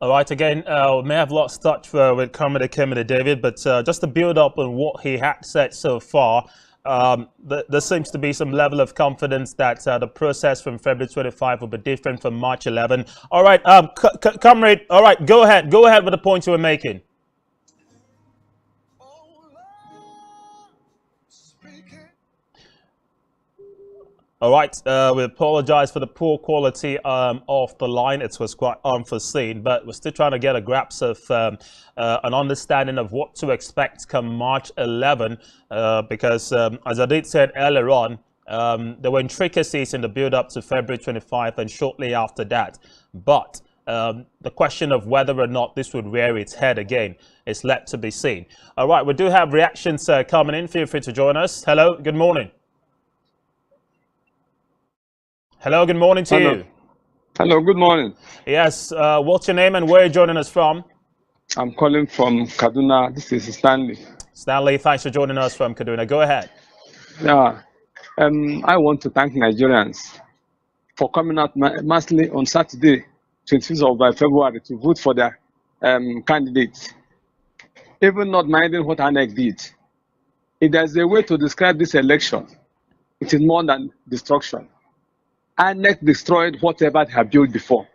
All right, again, we may have lost touch with Comedy David, but just to build up on what he had said so far, there seems to be some level of confidence that the process from February 25 will be different from March 11. All right, Comrade, all right, go ahead with the point you were making. All right, we apologize for the poor quality of the line. It was quite unforeseen, but we're still trying to get a grasp of an understanding of what to expect come March 11, because as I did said earlier on, there were intricacies in the build-up to February 25 and shortly after that. But the question of whether or not this would rear its head again is left to be seen. All right, we do have reactions coming in. Feel free to join us. Hello, good morning. Hello, good morning to you. Hello, good morning. Yes, what's your name and where are you joining us from? I'm calling from Kaduna. This is Stanley. Stanley, thanks for joining us from Kaduna. Go ahead. Yeah, I want to thank Nigerians for coming out massively on Saturday, 25th of February, to vote for their candidates. even not minding what INEC did. If there's a way to describe this election, it is more than destruction. INEC destroyed whatever they have built before.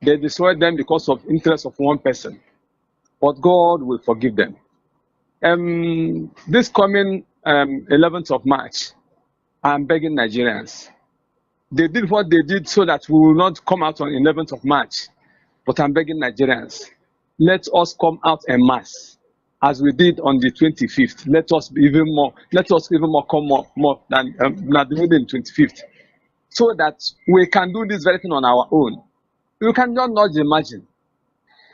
They destroyed them because of interest of one person. But God will forgive them. This coming 11th of March, I'm begging Nigerians. They did what they did so that we will not come out on 11th of March. But I'm begging Nigerians, let us come out en masse as we did on the 25th. Let us even more come more than the 25th, so that we can do this very thing on our own. You cannot not imagine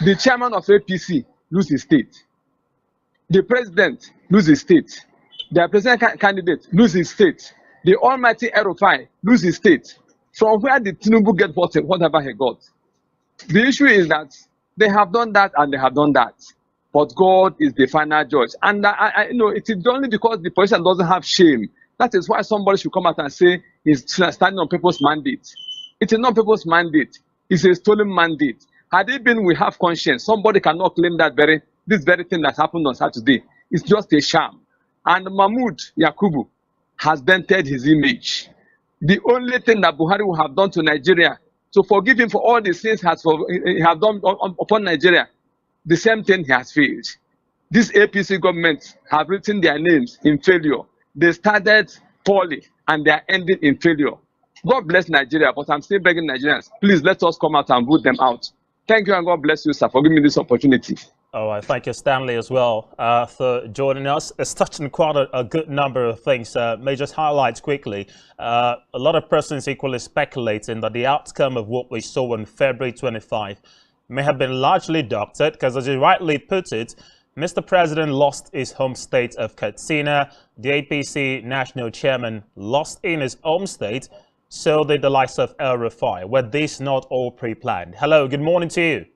the chairman of APC lose his state, the president lose his state, the president candidate lose his state, the almighty Erufai lose his state. From where did Tinubu get whatever he got? The issue is that they have done that and they have done that. But God is the final judge. And I know it is only because the politician doesn't have shame. That is why somebody should come out and say he's standing on people's mandate. It is not people's mandate. It's a stolen mandate. Had it been we have conscience, somebody cannot claim that this very thing that happened on Saturday. It's just a sham. And Mahmoud Yakubu has dented his image. The only thing that Buhari will have done to Nigeria, to forgive him for all the sins he has done upon Nigeria, the same thing he has failed. This APC government have written their names in failure. They started poorly and they are ending in failure. God bless Nigeria, but I'm still begging Nigerians, please let us come out and vote them out. Thank you and God bless you, sir, for giving me this opportunity. All right, thank you, Stanley, as well, for joining us. It's touching quite a good number of things. May just highlight quickly. A lot of persons equally speculating that the outcome of what we saw on February 25 may have been largely doctored, because as you rightly put it, Mr. President lost his home state of Katsina. The APC national chairman lost in his home state. So did the likes of El Rufai. Were these not all pre-planned? Hello, good morning to you.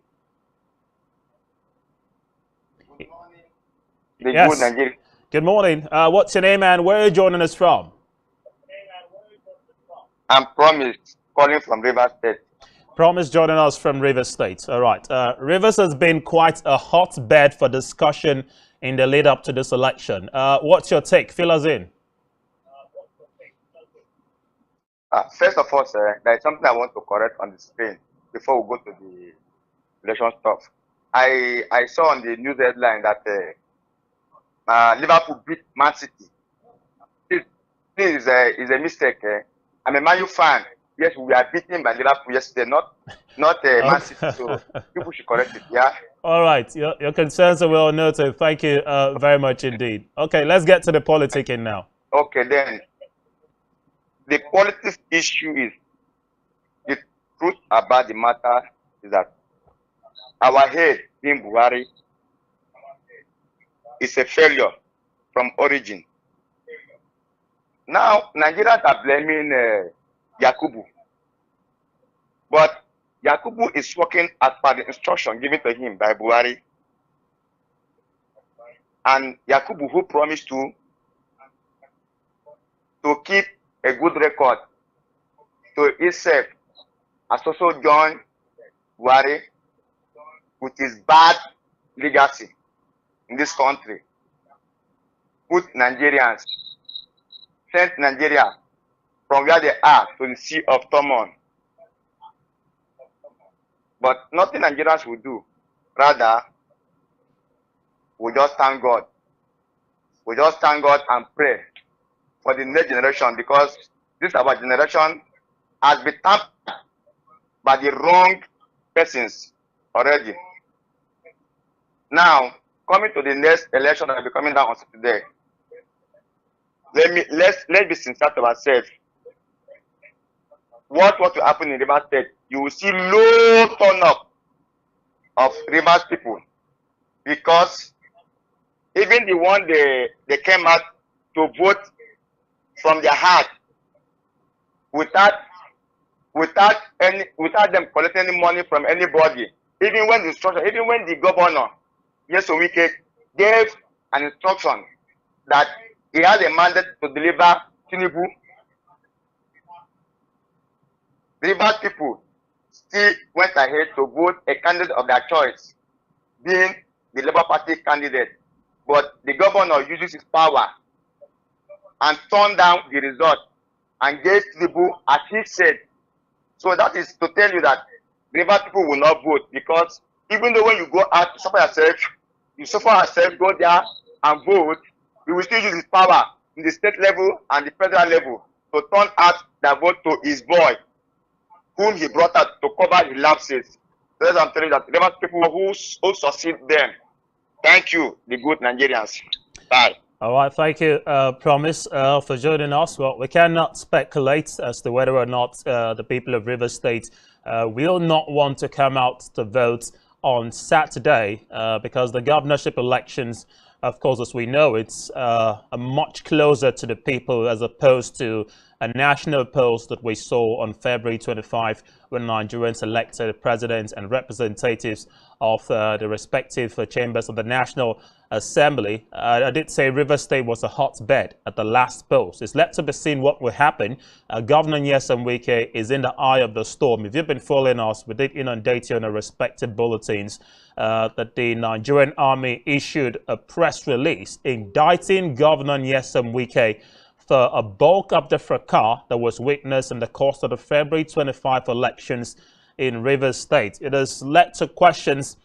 Yes. Good morning. What's your name and where are you joining us from? I'm Promise, calling from Rivers State. Promise joining us from Rivers State. All right. Rivers has been quite a hotbed for discussion in the lead up to this election. What's your take? Fill us in. First of all, sir, there is something I want to correct on the screen before we go to the election stuff. I saw on the news headline that Liverpool beat Man City. This is a mistake. I'm a Man U fan. Yes, we are beaten by Liverpool yesterday, not Man City. So people should correct it. Yeah. All right. Your concerns are well noted. Thank you very much indeed. Okay, let's get to the politicking now. Okay, then. The politics issue is, the truth about the matter is that our head, being Buhari, is a failure from origin. Now, Nigerians are blaming Yakubu. But Yakubu is working as per the instruction given to him by Buhari. And Yakubu, who promised to keep a good record to himself, has also joined Buhari with his bad legacy in this country. Put Nigerians, sent Nigeria from where they are to the Sea of Tormon. But nothing Nigerians will do. Rather, we just thank God. We just thank God and pray for the next generation, because this our generation has been tapped by the wrong persons already. Now, coming to the next election that will be coming down on Saturday, let's be sincere to ourselves. What will happen in Rivers State? You will see low turn up of Rivers people, because even the one they came out to vote from their heart, without them collecting any money from anybody. Even when the governor, yes, so we gave an instruction that he has a mandate to deliver Tinubu, the Rivers people still went ahead to vote a candidate of their choice, being the Labour Party candidate, but the governor uses his power and turned down the result and gave people as he said. So that is to tell you that River people will not vote, because even though when you go out to suffer yourself, go there and vote, he will still use his power in the state level and the federal level to turn out the vote to his boy, whom he brought out to cover his lapses. So as I'm telling you that River people who succeed them. Thank you, the good Nigerians. Bye. All right, thank you, Promise, for joining us. Well, we cannot speculate as to whether or not the people of Rivers State will not want to come out to vote on Saturday because the governorship elections, of course, as we know, it's much closer to the people as opposed to a national polls that we saw on February 25 when Nigerians elected presidents and representatives of the respective chambers of the National Assembly. I did say Rivers State was a hotbed at the last polls. It's left to be seen what will happen. Governor Nyesom Wike is in the eye of the storm. If you've been following us, we did inundate you on our respective bulletins that the Nigerian army issued a press release indicting Governor Nyesom Wike for a bulk of the fracas that was witnessed in the course of the February 25 elections in Rivers State. It has led to questions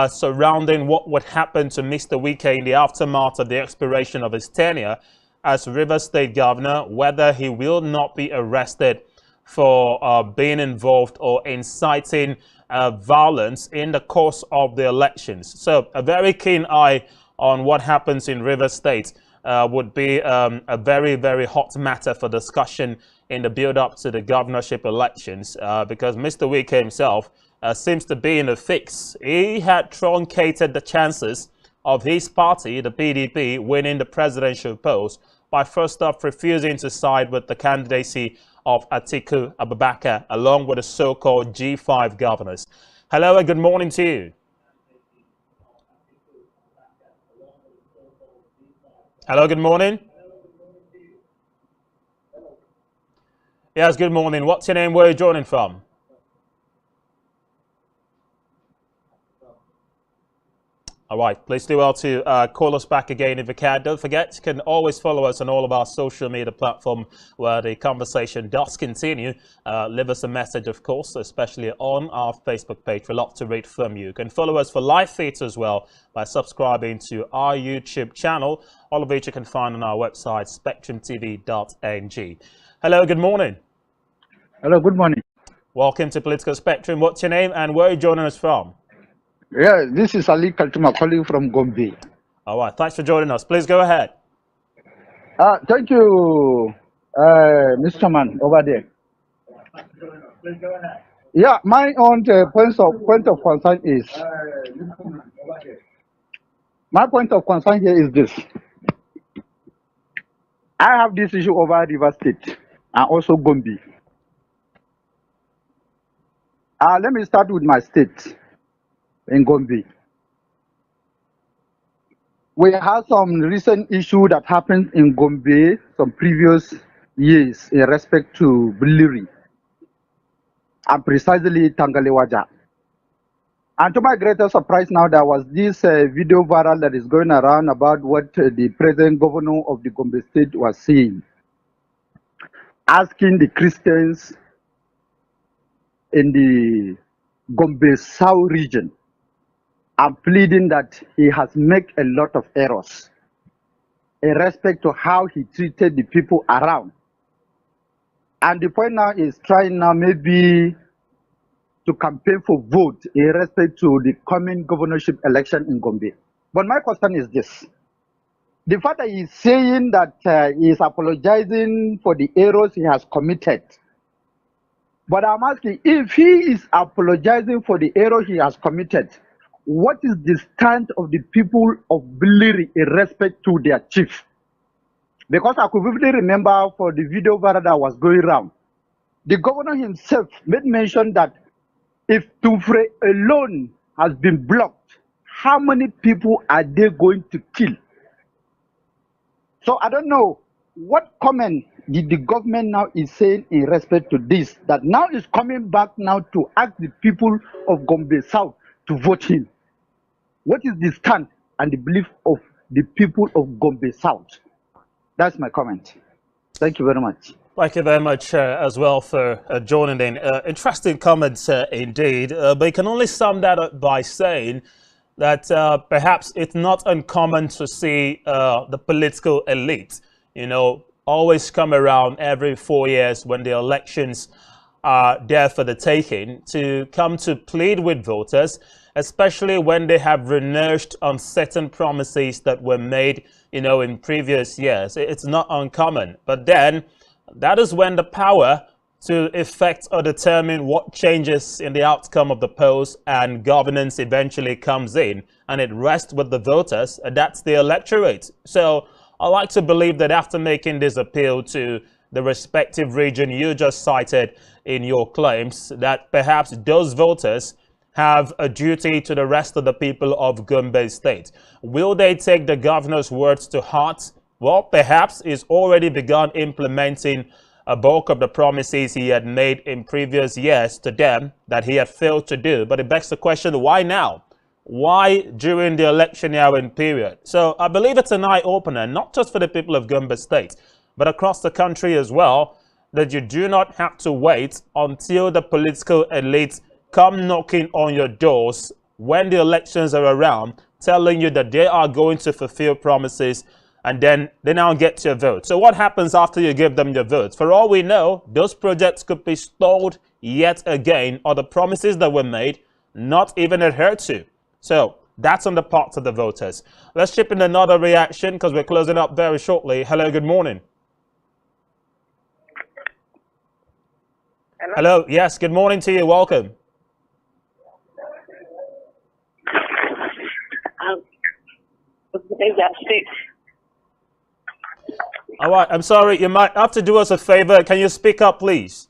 surrounding what would happen to Mr. Wike in the aftermath of the expiration of his tenure as Rivers State governor, whether he will not be arrested for being involved or inciting violence in the course of the elections. So a very keen eye on what happens in Rivers State would be a very, very hot matter for discussion in the build-up to the governorship elections because Mr. Wike himself seems to be in a fix. He had truncated the chances of his party, the PDP, winning the presidential post by first off refusing to side with the candidacy of Atiku Abubakar along with the so-called G5 governors. Hello and good morning to you. Hello, good morning. Yes, good morning. What's your name? Where are you joining from? All right, please do well to call us back again if you can. Don't forget, you can always follow us on all of our social media platforms where the conversation does continue. Leave us a message, of course, especially on our Facebook page. We'd love to read from you. You can follow us for live feeds as well by subscribing to our YouTube channel, all of which you can find on our website, spectrumtv.ng. Hello, good morning. Hello, good morning. Welcome to Political Spectrum. What's your name and where are you joining us from? Yeah, this is Ali Kaltuma calling from Gombe. All right, thanks for joining us. Please go ahead. Thank you, Mr. Man over there. Please go ahead. Yeah, my own point of concern is, my point of concern here is this. I have this issue over Rivers State and also Gombe. Let me start with my state. In Gombe, we had some recent issue that happened in Gombe some previous years in respect to Buliri and precisely Tangalewaja. And to my greatest surprise now, there was this video viral that is going around about what the present governor of the Gombe state was saying, asking the Christians in the Gombe South region and pleading that he has made a lot of errors in respect to how he treated the people around. And the point now is trying now maybe to campaign for vote in respect to the coming governorship election in Gombe. But my question is this. The fact that he's saying that he is apologizing for the errors he has committed. But I'm asking, if he is apologizing for the error he has committed, what is the stand of the people of Buliri in respect to their chief? Because I could vividly remember for the video that was going around, the governor himself made mention that if Tufre alone has been blocked, how many people are they going to kill? So I don't know what comment did the government now is saying in respect to this, that now is coming back now to ask the people of Gombe South to vote him. What is the stand and the belief of the people of Gombe South. That's my comment. Thank you very much. Thank you very much as well for joining in. Interesting comments indeed, but you can only sum that up by saying that perhaps it's not uncommon to see the political elite, always come around every 4 years when the elections are there for the taking to come to plead with voters, especially when they have reneged on certain promises that were made, in previous years. It's not uncommon, but then that is when the power to effect or determine what changes in the outcome of the polls and governance eventually comes in, and it rests with the voters, and that's the electorate. So I like to believe that after making this appeal to the respective region you just cited in your claims, that perhaps those voters have a duty to the rest of the people of Gombe State. Will they take the governor's words to heart? Well, perhaps he's already begun implementing a bulk of the promises he had made in previous years to them that he had failed to do. But it begs the question, why now? Why during the electioneering period? So I believe it's an eye-opener, not just for the people of Gombe State, but across the country as well, that you do not have to wait until the political elite come knocking on your doors when the elections are around, telling you that they are going to fulfill promises, and then they now get your vote. So what happens after you give them your votes? For all we know, those projects could be stalled yet again, or the promises that were made not even adhered to. So that's on the part of the voters. Let's chip in another reaction because we're closing up very shortly. Hello, good morning. Hello, yes, good morning to you. Welcome. All right, I'm sorry, you might have to do us a favor. Can you speak up, please?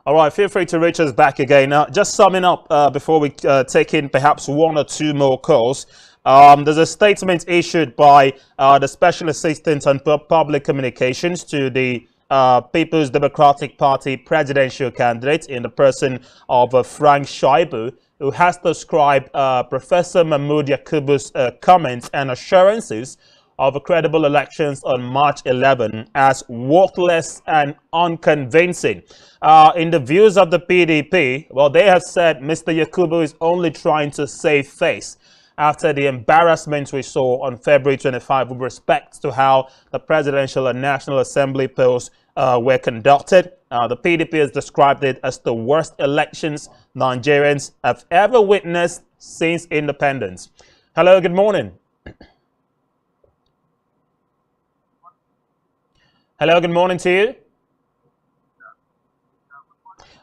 All right, feel free to reach us back again. Now, just summing up before we take in perhaps one or two more calls. There's a statement issued by the Special Assistant on Public Communications to the People's Democratic Party presidential candidate in the person of Frank Shaibu, who has described Professor Mahmoud Yakubu's comments and assurances of credible elections on March 11 as worthless and unconvincing. In the views of the PDP, well, they have said Mr. Yakubu is only trying to save face after the embarrassment we saw on February 25 with respect to how the presidential and National Assembly polls were conducted. The PDP has described it as the worst elections Nigerians have ever witnessed since independence. Hello, good morning. Hello, good morning to you.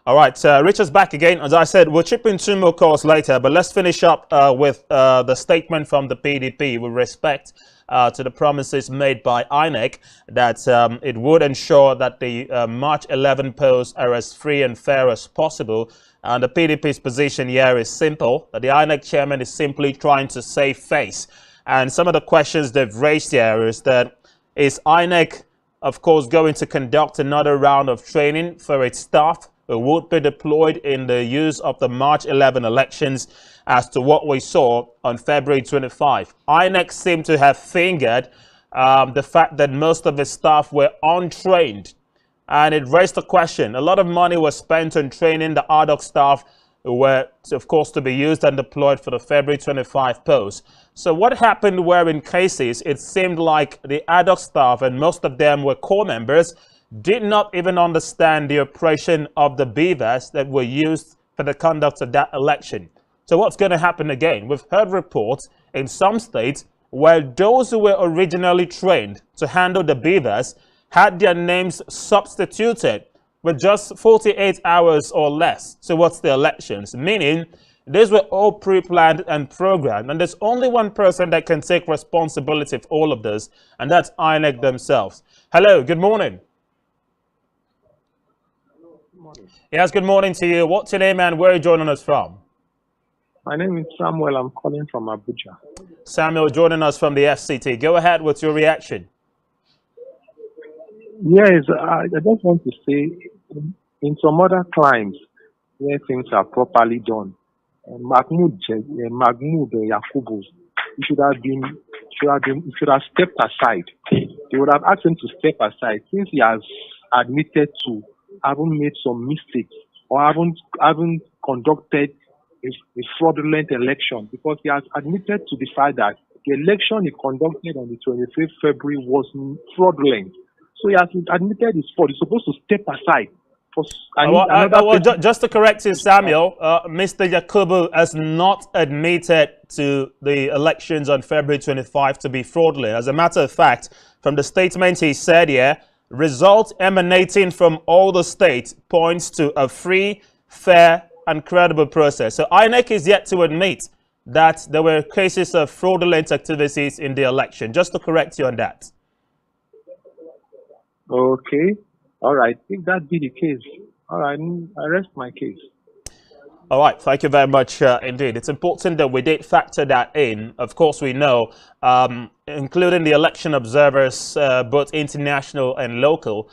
All right, Rich is back again. As I said, we'll chip in two more calls later, but let's finish up with the statement from the PDP with respect to the promises made by INEC that it would ensure that the March 11 polls are as free and fair as possible. And the PDP's position here is simple, that the INEC chairman is simply trying to save face. And some of the questions they've raised here is that, is INEC, of course, going to conduct another round of training for its staff who would be deployed in the use of the March 11 elections as to what we saw on February 25. INEC seemed to have fingered the fact that most of its staff were untrained. And it raised the question. A lot of money was spent on training the ad hoc staff who were, of course, to be used and deployed for the February 25 polls. So what happened where in cases it seemed like the ad hoc staff, and most of them were core members, did not even understand the operation of the beavers that were used for the conduct of that election. So what's going to happen again? We've heard reports in some states where those who were originally trained to handle the beavers had their names substituted with just 48 hours or less. So what's the elections? Meaning these were all pre-planned and programmed, and there's only one person that can take responsibility for all of this, and that's INEC themselves. Hello, good morning. Yes, good morning to you. What's your name and where are you joining us from? My name is Samuel. I'm calling from Abuja. Samuel joining us from the FCT. Go ahead with your reaction. Yes, I just want to say, in some other climes where things are properly done, Mahmoud Yakubu, he should have stepped aside. They would have asked him to step aside since he has admitted to having made some mistakes or haven't conducted a fraudulent election, because he has admitted to the fact that the election he conducted on the 25th February was fraudulent. So he has admitted his fault. He's supposed to step aside. Just to correct you, Samuel, Mr. Yakubu has not admitted to the elections on February 25 to be fraudulent. As a matter of fact, from the statement he said here, results emanating from all the states points to a free, fair, and credible process. So INEC is yet to admit that there were cases of fraudulent activities in the election. Just to correct you on that. Okay. All right. If that be the case, all right, I rest my case. All right. Thank you very much indeed. It's important that we did factor that in. Of course, we know, including the election observers, both international and local,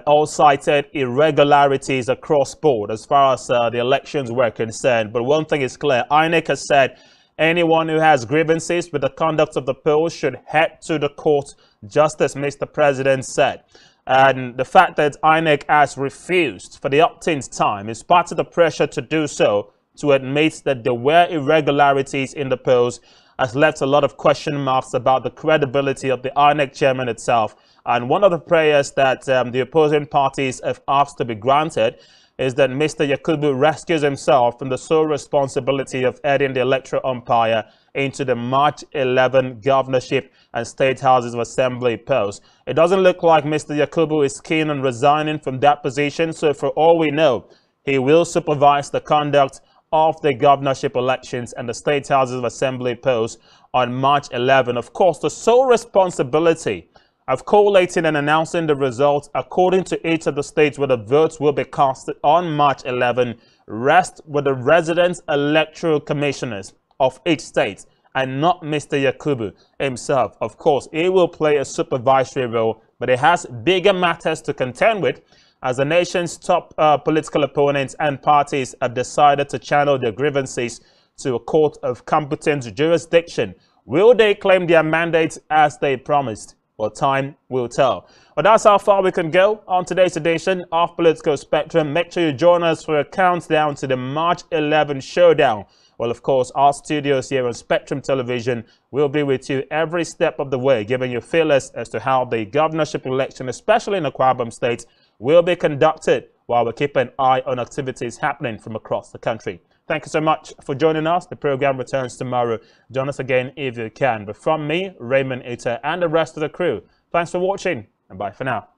all cited irregularities across board as far as the elections were concerned. But one thing is clear. INEC has said anyone who has grievances with the conduct of the polls should head to the court, just as Mr. President said. And the fact that INEC has refused for the upteenth time is part of the pressure to do so, to admit that there were irregularities in the polls, has left a lot of question marks about the credibility of the INEC chairman itself. And one of the prayers that the opposing parties have asked to be granted is that Mr. Yakubu rescues himself from the sole responsibility of heading the electoral umpire into the March 11 governorship and state houses of assembly posts. It doesn't look like Mr. Yakubu is keen on resigning from that position, so for all we know, he will supervise the conduct of the governorship elections and the state houses of assembly posts on March 11. Of course, the sole responsibility of collating and announcing the results according to each of the states where the votes will be cast on March 11 rests with the resident electoral commissioners of each state and not Mr. Yakubu himself. Of course, he will play a supervisory role, but he has bigger matters to contend with, as the nation's top political opponents and parties have decided to channel their grievances to a court of competent jurisdiction. Will they claim their mandates as they promised? Well, time will tell. But that's how far we can go on today's edition of Political Spectrum. Make sure you join us for a countdown to the March 11 showdown. Well, of course, our studios here on Spectrum Television will be with you every step of the way, giving you feelers as to how the governorship election, especially in the Akwa Ibom State, will be conducted, while we keep an eye on activities happening from across the country. Thank you so much for joining us. The program returns tomorrow. Join us again if you can. But from me, Raymond Ita, and the rest of the crew, thanks for watching, and bye for now.